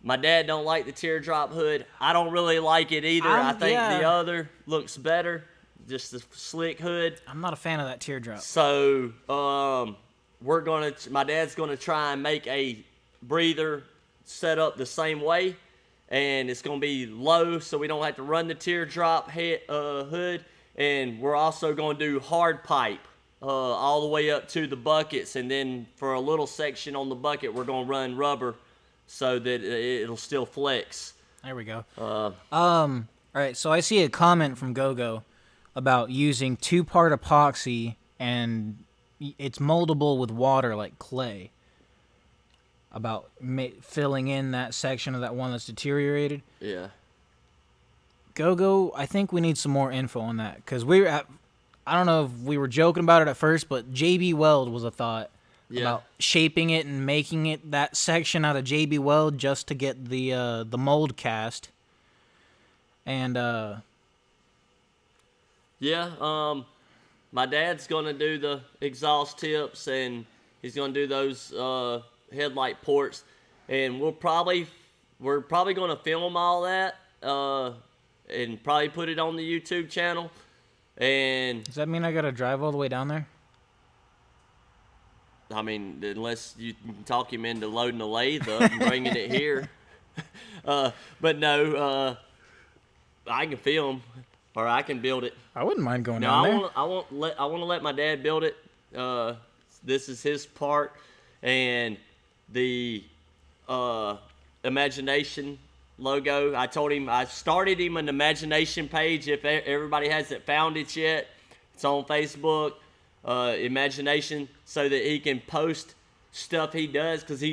My dad don't like the teardrop hood. I don't really like it either. I think the other looks better, just the slick hood. I'm not a fan of that teardrop. So my dad's gonna try and make a breather set up the same way, and it's gonna be low so we don't have to run the teardrop hood. And we're also gonna do hard pipe all the way up to the buckets, and then for a little section on the bucket we're gonna run rubber so that it'll still flex. There we go. All right, so I see a comment from GoGo about using 2-part epoxy, and it's moldable with water like clay. About filling in that section of that one that's deteriorated. Yeah. GoGo, I think we need some more info on that, because I don't know if we were joking about it at first, but JB Weld was a thought about shaping it and making it that section out of JB Weld just to get the mold cast. And my dad's gonna do the exhaust tips, and he's gonna do those headlight ports, and we're probably gonna film all that and probably put it on the YouTube channel. And does that mean I gotta drive all the way down there? I mean, unless you can talk him into loading the lathe up and bringing it here. But no, I can film, or I can build it. I wouldn't mind going down there. I want to let my dad build it. This is his part, and the Imagination logo. I told him, I started him an Imagination page. If everybody hasn't found it yet, it's on Facebook, Imagination, so that he can post stuff he does, because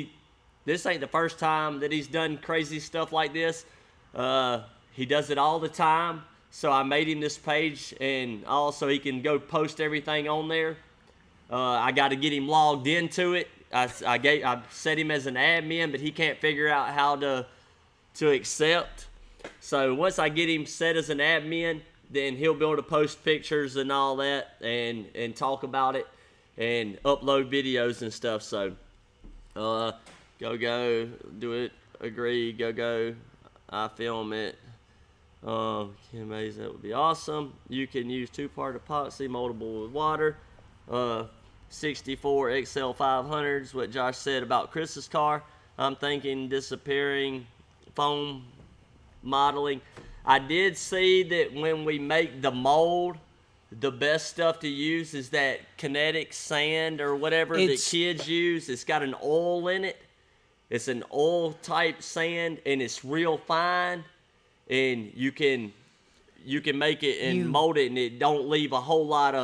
this ain't the first time that he's done crazy stuff like this. He does it all the time. So I made him this page, and also he can go post everything on there. I got to get him logged into it. I set him as an admin, but he can't figure out how to accept. So once I get him set as an admin, then he'll be able to post pictures and all that, and talk about it and upload videos and stuff. So go do it, agree, go, I film it. Amazing, that would be awesome. You can use 2-part epoxy, moldable with water. 64 XL500s, what Josh said about Chris's car. I'm thinking disappearing foam modeling. I did see that when we make the mold, the best stuff to use is that kinetic sand or whatever that kids use. It's got an oil in it. It's an oil type sand, and it's real fine, and you can make it and mold it, and it don't leave a whole lot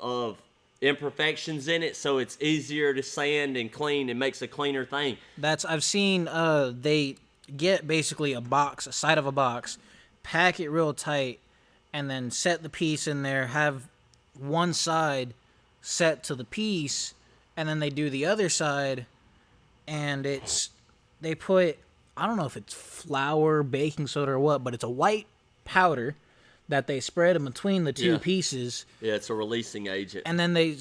of imperfections in it, so it's easier to sand and clean and makes a cleaner thing. I've seen they get basically a side of a box, pack it real tight, and then set the piece in there, have one side set to the piece, and then they do the other side, and they put, I don't know if it's flour, baking soda, or what, but it's a white powder that they spread in between the two pieces. Yeah, it's a releasing agent. And then they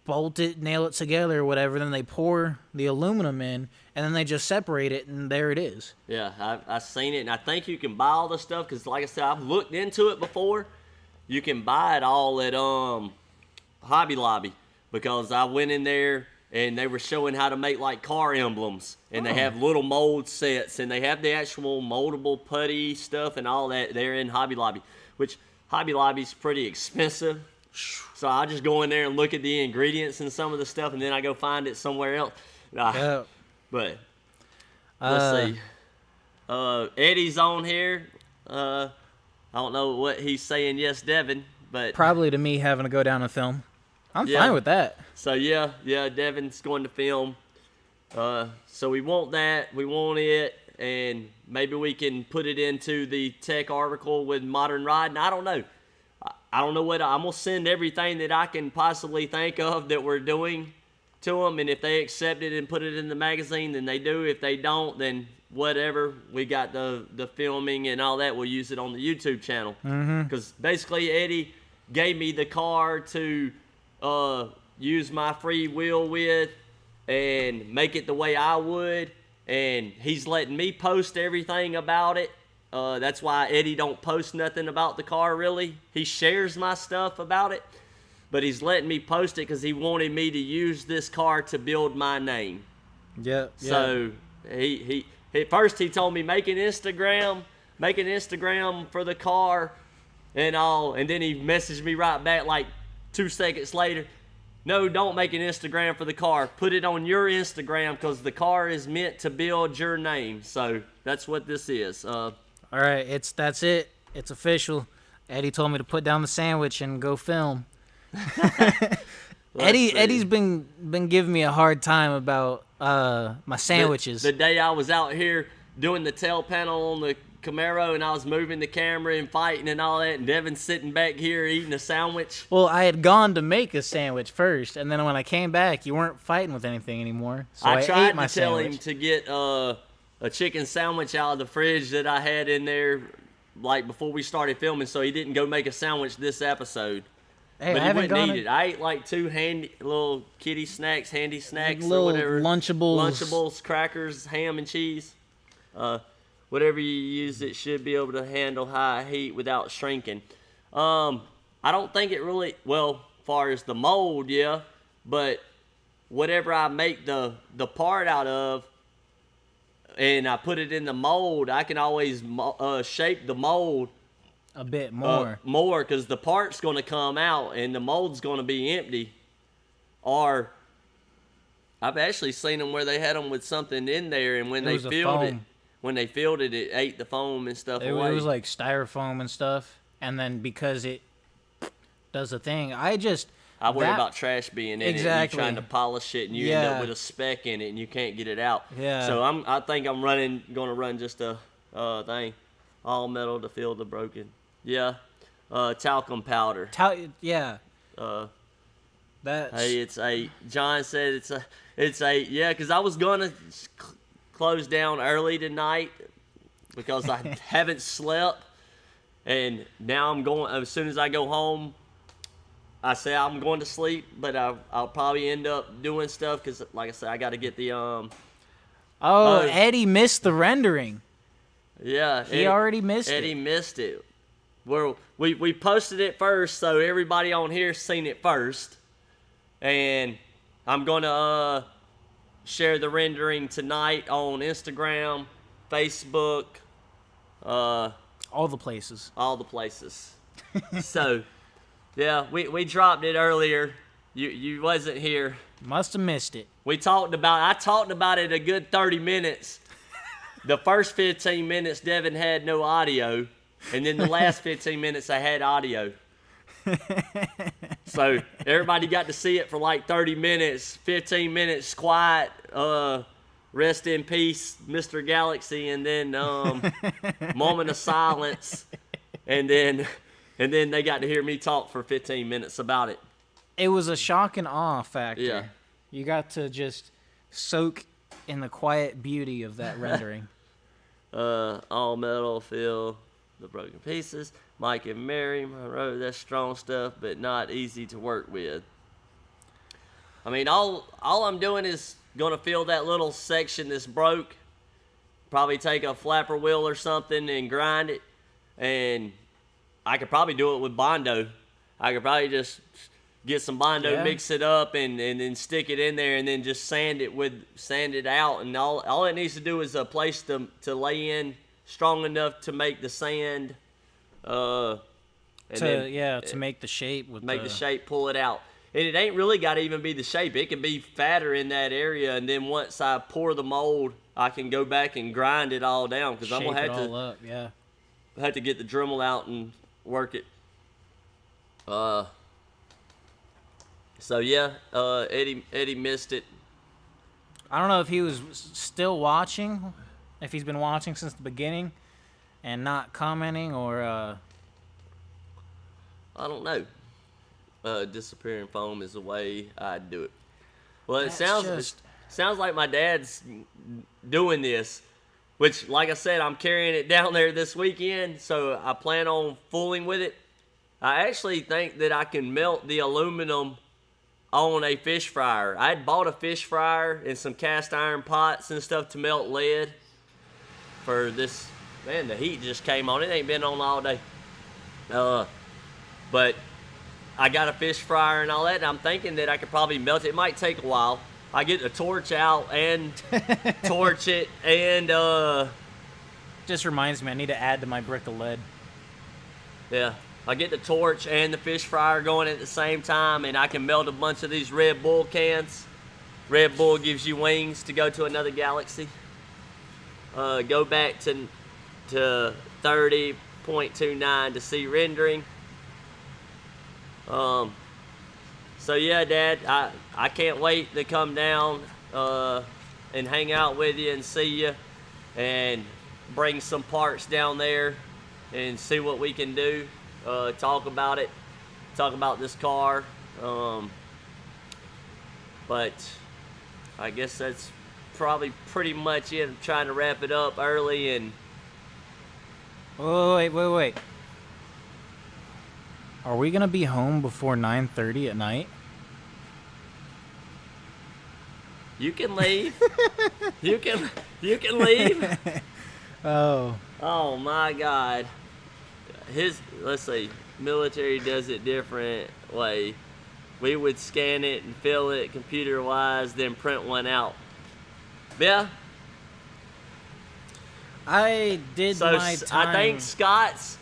bolt it, nail it together or whatever, then they pour the aluminum in, and then they just separate it, and there it is. Yeah, I've seen it, and I think you can buy all the stuff, because like I said, I've looked into it before. You can buy it all at Hobby Lobby, because I went in there, and they were showing how to make like car emblems, and they have little mold sets, and they have the actual moldable putty stuff and all that there in Hobby Lobby, which Hobby Lobby's pretty expensive. So I just go in there and look at the ingredients and some of the stuff, and then I go find it somewhere else. But let's see. Eddie's on here. I don't know what he's saying. Yes, Devin, but probably to me having to go down and film. I'm fine with that. So yeah, Devin's going to film. So we want that. We want it, and maybe we can put it into the tech article with Modern Riding. I don't know. I don't know what I'm gonna send everything that I can possibly think of that we're doing to them, and if they accept it and put it in the magazine, then they do. If they don't, then whatever. We got the filming and all that. We'll use it on the YouTube channel. Because basically Eddie gave me the car to use my free will with and make it the way I would, and he's letting me post everything about it. That's why Eddie don't post nothing about the car really. He shares my stuff about it, but he's letting me post it because he wanted me to use this car to build my name. Yeah. So he at first he told me make an Instagram for the car and all, and then he messaged me right back like 2 seconds later. No, don't make an Instagram for the car. Put it on your Instagram because the car is meant to build your name. So that's what this is. All right, that's it. It's official. Eddie told me to put down the sandwich and go film. Eddie's been giving me a hard time about my sandwiches. The day I was out here doing the tail panel on the Camaro and I was moving the camera and fighting and all that, and Devin's sitting back here eating a sandwich. Well, I had gone to make a sandwich first, and then when I came back, you weren't fighting with anything anymore. So I tried ate my to tell sandwich. him to get a chicken sandwich out of the fridge that I had in there like before we started filming, so he didn't go make a sandwich this episode. Hey, but I he wouldn't haven't eat it. I ate like 2 handy little handy snacks little or whatever. Lunchables, crackers, ham and cheese. Whatever you use, it should be able to handle high heat without shrinking. I don't think it really, well, far as the mold, yeah, but whatever I make the part out of and I put it in the mold, I can always shape the mold a bit more. More, because the part's going to come out and the mold's going to be empty. Or I've actually seen them where they had them with something in there, and when they filled it, it ate the foam and stuff away. It was like styrofoam and stuff, and then because it does the thing, I worry about trash being in it, and you trying to polish it, and you end up with a speck in it, and you can't get it out. Yeah. So I think I'm going to run just a thing, all metal to fill the broken. Yeah. Talcum powder. Yeah. That's. Hey, it's 8. John said it's 8. Yeah, because I was gonna close down early tonight because I haven't slept, and now I'm going. As soon as I go home, I say I'm going to sleep, but I'll probably end up doing stuff because, like I said, I got to get the Eddie missed the rendering. Yeah, he already missed it. Eddie missed it. We posted it first, so everybody on here seen it first, and I'm gonna share the rendering tonight on Instagram, Facebook, All the places. All the places. So, yeah, we dropped it earlier. You wasn't here. Must have missed it. I talked about it a good 30 minutes. The first 15 minutes, Devin had no audio. And then the last 15 minutes, I had audio. So everybody got to see it for like 30 minutes, 15 minutes quiet, rest in peace, Mr. Galaxy, and then moment of silence. And then they got to hear me talk for 15 minutes about it. It was a shock and awe factor. Yeah. You got to just soak in the quiet beauty of that rendering. All metal, feel the broken pieces. Mike and Mary Monroe, that's strong stuff, but not easy to work with. I mean, all I'm doing is going to fill that little section that's broke. Probably take a flapper wheel or something and grind it. And I could probably do it with Bondo. I could probably just get some Bondo, mix it up, and then stick it in there, and then just sand it out. And all it needs to do is a place to lay in strong enough to make the sand. To make the shape the shape, pull it out. And it ain't really got to even be the shape. It can be fatter in that area, and then once I pour the mold, I can go back and grind it all down, because I'm gonna have to get the Dremel out and work it. So yeah, Eddie missed it. I don't know if he was still watching, if he's been watching since the beginning and not commenting, or I don't know. Disappearing foam is the way I'd do it. Well, it sounds like my dad's doing this, which, like I said, I'm carrying it down there this weekend, so I plan on fooling with it. I actually think that I can melt the aluminum on a fish fryer. I had bought a fish fryer and some cast iron pots and stuff to melt lead for this. Man, the heat just came on. It ain't been on all day. But I got a fish fryer and all that, and I'm thinking that I could probably melt it. It might take a while. I get the torch out and torch it, and just reminds me I need to add to my brick of lead. Yeah, I get the torch and the fish fryer going at the same time, and I can melt a bunch of these Red Bull cans. Red Bull gives you wings to go to another galaxy. Go back to 30.29 to see rendering. So yeah, Dad, I can't wait to come down and hang out with you and see you, and bring some parts down there and see what we can do. Talk about it, talk about this car. But I guess that's probably pretty much it. I'm trying to wrap it up early and. Wait. Are we gonna be home before 9:30 at night? You can leave. you can leave. Oh my God. Let's see. Military does it different way. We would scan it and fill it computer wise, then print one out. Yeah. I did my time. I think Scott's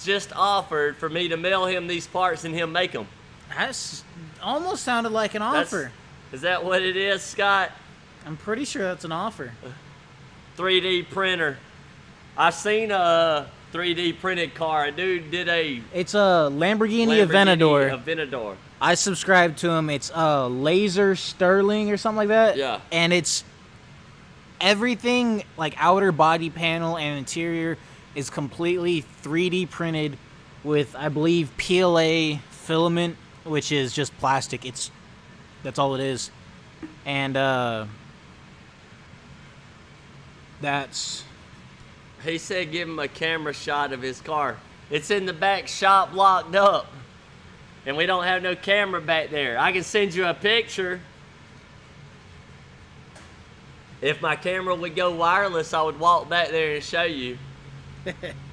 just offered for me to mail him these parts and he'll make them. That almost sounded like an offer. Is that what it is, Scott? I'm pretty sure that's an offer. 3D printer. I've seen a 3D printed car. A dude did It's a Lamborghini Aventador. I subscribe to him. It's Laser Sterling or something like that. Yeah. And it's everything, like outer body panel and interior, is completely 3D printed with, I believe, PLA filament, which is just plastic. That's all it is. And that's. He said give him a camera shot of his car. It's in the back shop locked up. And we don't have no camera back there. I can send you a picture. If my camera would go wireless, I would walk back there and show you.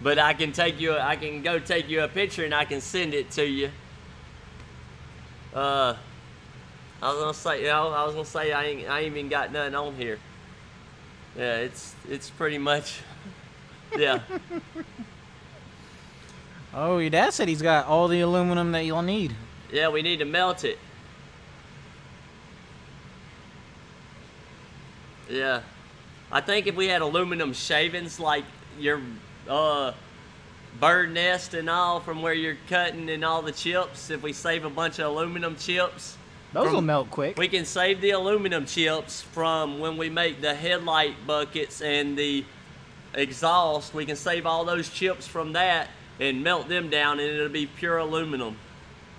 But I can go take you a picture and I can send it to you. I was gonna say I ain't even got nothing on here. Yeah, it's pretty much Yeah. Oh, your dad said he's got all the aluminum that you'll need. Yeah, we need to melt it. Yeah. I think if we had aluminum shavings like your bird nest and all from where you're cutting and all the chips, if we save a bunch of aluminum chips. Those will melt quick. We can save the aluminum chips from when we make the headlight buckets and the exhaust. We can save all those chips from that and melt them down, and it'll be pure aluminum.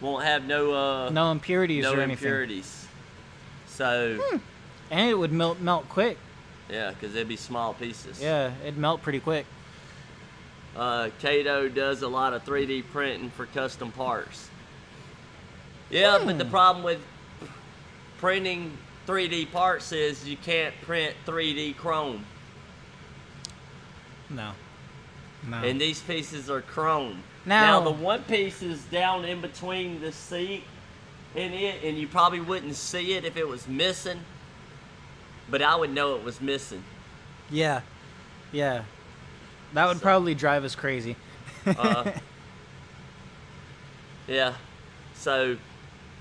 Won't have no impurities or anything. No impurities. So. And it would melt quick. Yeah, because they'd be small pieces. Yeah, it'd melt pretty quick. Kato does a lot of 3D printing for custom parts. Yeah, but the problem with printing 3D parts is you can't print 3D chrome. No. And these pieces are chrome. Now the one piece is down in between the seat and it, and you probably wouldn't see it if it was missing. But I would know it was missing. Yeah. Yeah. That would probably drive us crazy. Yeah. So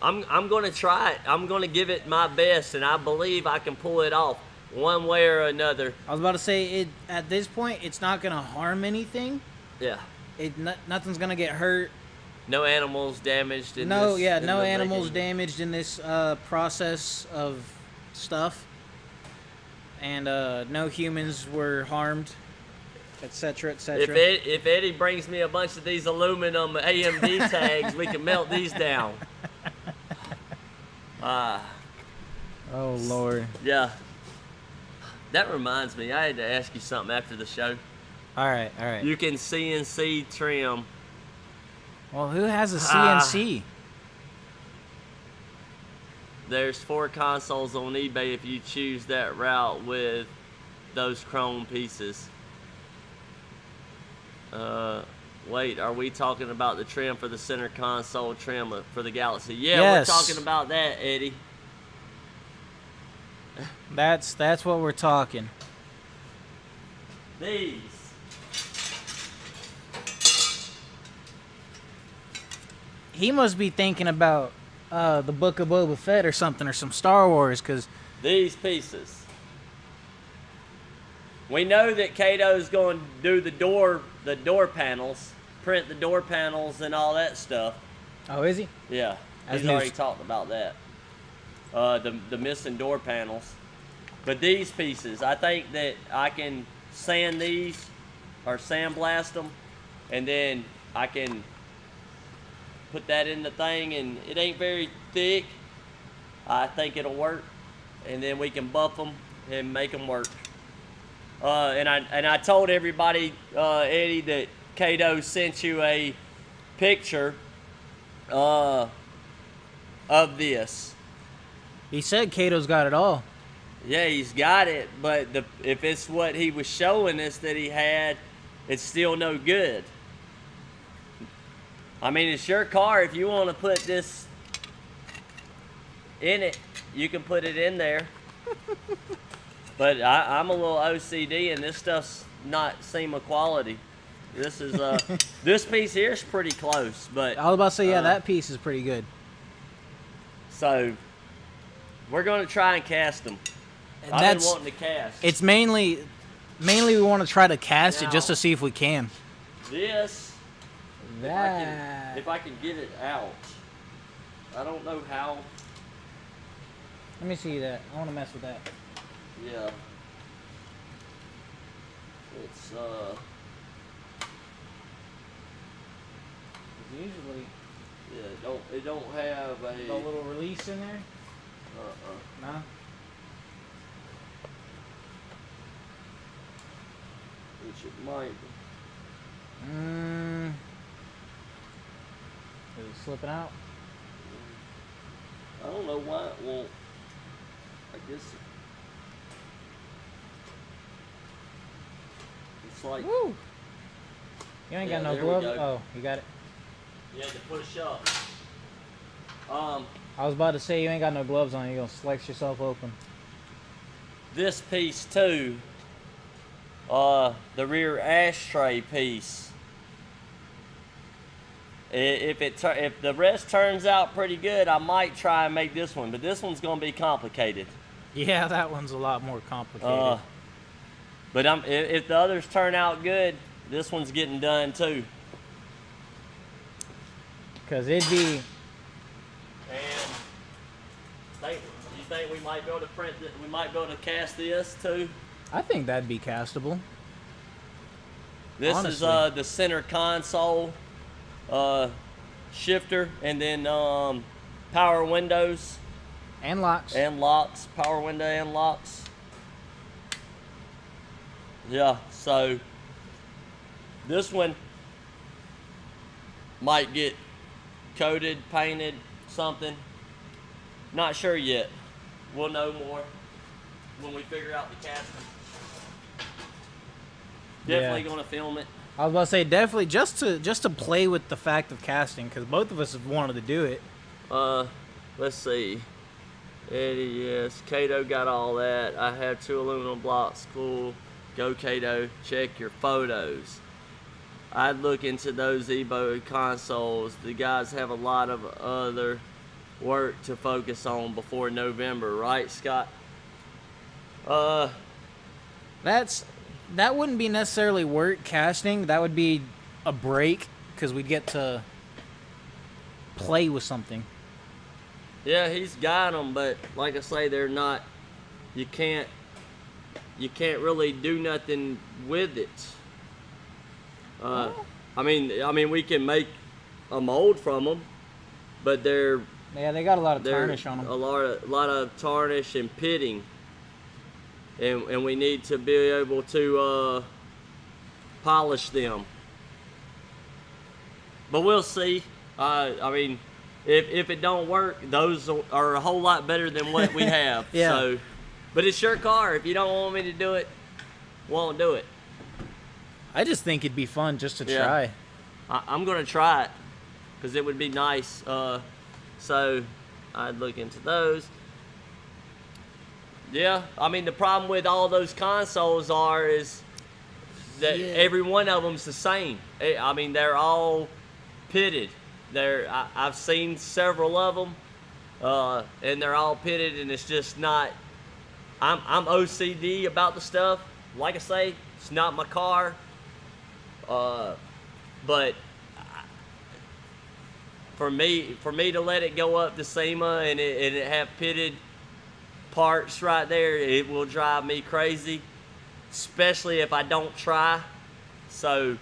I'm going to try it. I'm going to give it my best, and I believe I can pull it off one way or another. I was about to say, at this point, it's not going to harm anything. Yeah. Nothing's going to get hurt. No animals damaged in no, this. Yeah, no animals damaged in this process of stuff. And no humans were harmed, etc., etc. If Eddie brings me a bunch of these aluminum AMD tags, we can melt these down. Oh, Lord. Yeah. That reminds me, I had to ask you something after the show. All right. You can CNC trim. Well, who has a CNC? There's 4 consoles on eBay if you choose that route with those chrome pieces. Wait, are we talking about the trim for the center console trim for the Galaxy? Yeah, yes. We're talking about that, Eddie. That's what we're talking. These. He must be thinking about the Book of Boba Fett or something, or some Star Wars, because these pieces. We know that Kato's going to do the door panels, print the door panels and all that stuff. Oh, is he? Yeah, he's already talked about that. The missing door panels. But these pieces, I think that I can sand these or sandblast them, and then I can put that in the thing, and it ain't very thick. I think it'll work, and then we can buff them and make them work. And I told everybody, Eddie, that Kato sent you a picture of this. He said Kato's got it all. Yeah, he's got it, but if it's what he was showing us that he had, it's still no good. I mean, it's your car. If you want to put this in it, you can put it in there. But I'm a little OCD, and this stuff's not SEMA quality. This is this piece here is pretty close, but I was about to say, yeah, that piece is pretty good. So we're going to try and cast them. I've been wanting to cast. It's mainly we want to try to cast it just to see if we can. This, if I can get it out. I don't know how. Let me see that. I want to mess with that. Yeah. It's usually. Yeah, it don't have a little release in there. No. Which it might. Is it slipping out? I don't know why it won't. I guess it's like. Woo! You ain't got no gloves? Oh, you got it? You had to push up. I was about to say, you ain't got no gloves on. You're going to slice yourself open. This piece, too, the rear ashtray piece. If the rest turns out pretty good, I might try and make this one, but this one's gonna be complicated. Yeah, that one's a lot more complicated. But if the others turn out good, this one's getting done too. Cause it'd be. And you think we might be able to print that? We might be able to cast this too. I think that'd be castable. This honestly. is the center console shifter, and then power windows And locks. power window and locks. Yeah, so this one might get coated, painted, something. Not sure yet. We'll know more when we figure out the casting. Definitely gonna film it. I was about to say definitely just to play with the fact of casting, because both of us have wanted to do it. Let's see. Eddie, yes. Kato got all that. I have 2 aluminum blocks. Cool. Go Kato. Check your photos. I'd look into those Evo consoles. The guys have a lot of other work to focus on before November, right, Scott? That wouldn't be necessarily work casting. That would be a break, because we'd get to play with something. Yeah, he's got them, but like I say, they're not. You can't really do nothing with it. I mean, we can make a mold from them, but they got a lot of tarnish on them. A lot of tarnish and pitting, and we need to be able to polish them. But we'll see. I mean, if it don't work, those are a whole lot better than what we have. Yeah. So, but it's your car. If you don't want me to do it, won't do it. I just think it'd be fun just to Yeah. try. I'm gonna try it because it would be nice. So I'd look into those. Yeah, I mean the problem with all those consoles is that every one of them's the same. I mean they're all pitted. I've seen several of them, and they're all pitted, and it's just not. I'm OCD about the stuff. Like I say, it's not my car. But for me to let it go up to SEMA and it have pitted parts right there, it will drive me crazy, especially if I don't try. So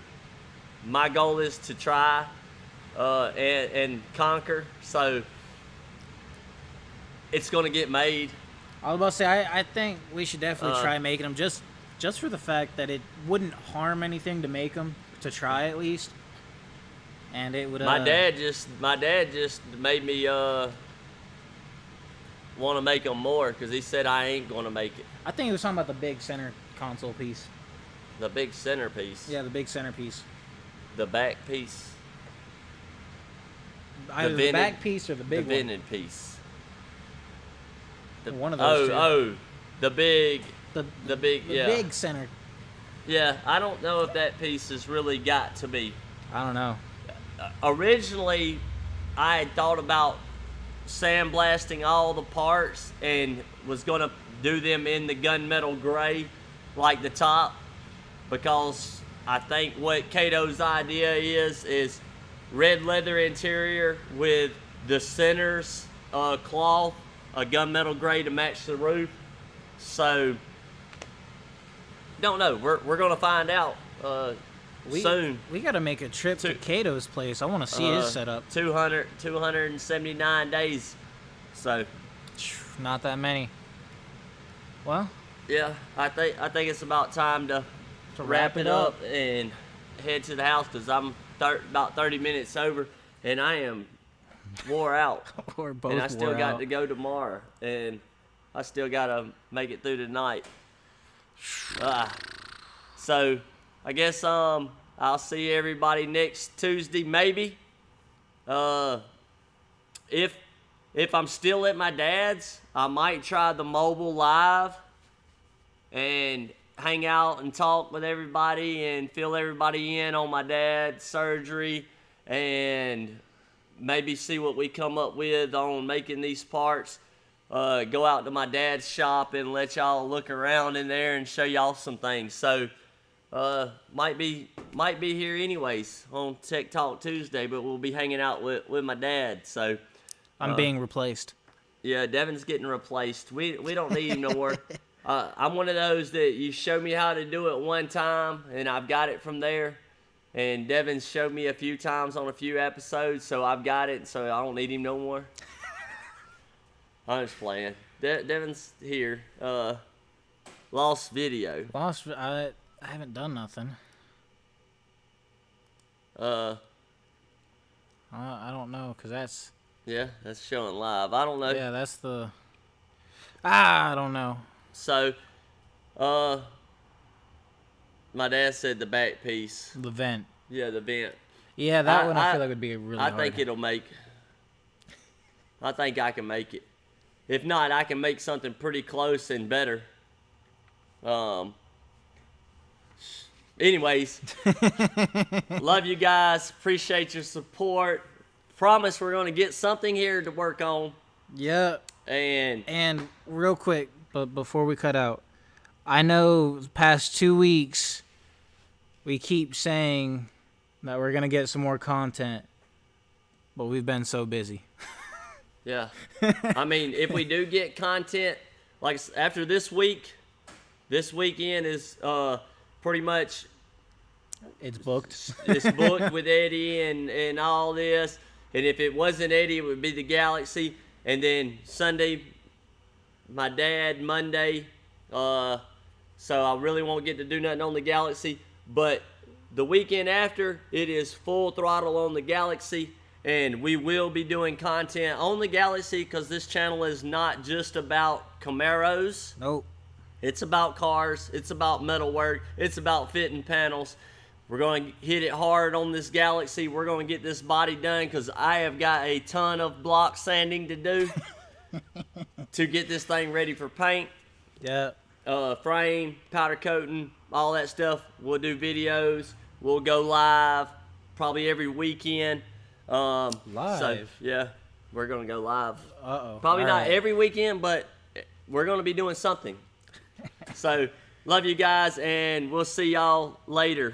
my goal is to try and conquer. So it's gonna get made. I was about to say I think we should definitely try making them just for the fact that it wouldn't harm anything to make them, to try at least. And it would. My dad just made me want to make them more because he said I ain't gonna make it. I think he was talking about the big center console piece. The big centerpiece. Yeah, the big centerpiece. The back piece. Either the back piece or the big one. The vented piece. One of those two. The big. The yeah. big center. Yeah, I don't know if that piece has really got to be. I don't know. Originally, I had thought about sandblasting all the parts and was going to do them in the gunmetal gray, like the top, because I think what Kato's idea is red leather interior with the centers cloth, a gunmetal gray to match the roof. So, don't know. We're gonna find out soon. We got to make a trip to Kato's place. I want to see his setup. 279 days. So, not that many. Well, yeah, I think it's about time to wrap it up and head to the house because I'm about 30 minutes over and I am wore out. We're both and I still got out. to go tomorrow and I still got to make it through the night. So I guess I'll see everybody next Tuesday maybe. If I'm still at my dad's, I might try the mobile live and hang out and talk with everybody and fill everybody in on my dad's surgery and maybe see what we come up with on making these parts. Go out to my dad's shop and let y'all look around in there and show y'all some things. So might be here anyways on Tech Talk Tuesday, but we'll be hanging out with my dad. So I'm being replaced. Yeah, Devin's getting replaced. We don't need him no more. I'm one of those that you show me how to do it one time, and I've got it from there. And Devin's showed me a few times on a few episodes, so I've got it, so I don't need him no more. I'm just playing. Devin's here. Lost video. I haven't done nothing. I don't know, because that's... Yeah, that's showing live. I don't know. Yeah, that's the... I don't know. So, my dad said the back piece. The vent. Yeah, the vent. Yeah, that one I feel like would be really hard. I think I can make it. If not, I can make something pretty close and better. Anyways, love you guys. Appreciate your support. Promise we're going to get something here to work on. Yeah. And real quick, but before we cut out, I know the past 2 weeks we keep saying that we're going to get some more content, but we've been so busy. Yeah. I mean, if we do get content, like after this weekend is pretty much... It's booked. It's booked with Eddie and all this. And if it wasn't Eddie, it would be the Galaxy. And then Sunday, my dad, Monday. So I really won't get to do nothing on the Galaxy. But the weekend after, it is full throttle on the Galaxy. And we will be doing content on the Galaxy because this channel is not just about Camaros. Nope. It's about cars. It's about metalwork. It's about fitting panels. We're going to hit it hard on this Galaxy. We're going to get this body done because I have got a ton of block sanding to do to get this thing ready for paint. Yeah. Frame, powder coating, all that stuff. We'll do videos. We'll go live probably every weekend. Live? So, yeah, we're going to go live. Uh-oh. Probably all not right. every weekend, but we're going to be doing something. So, love you guys, and we'll see y'all later.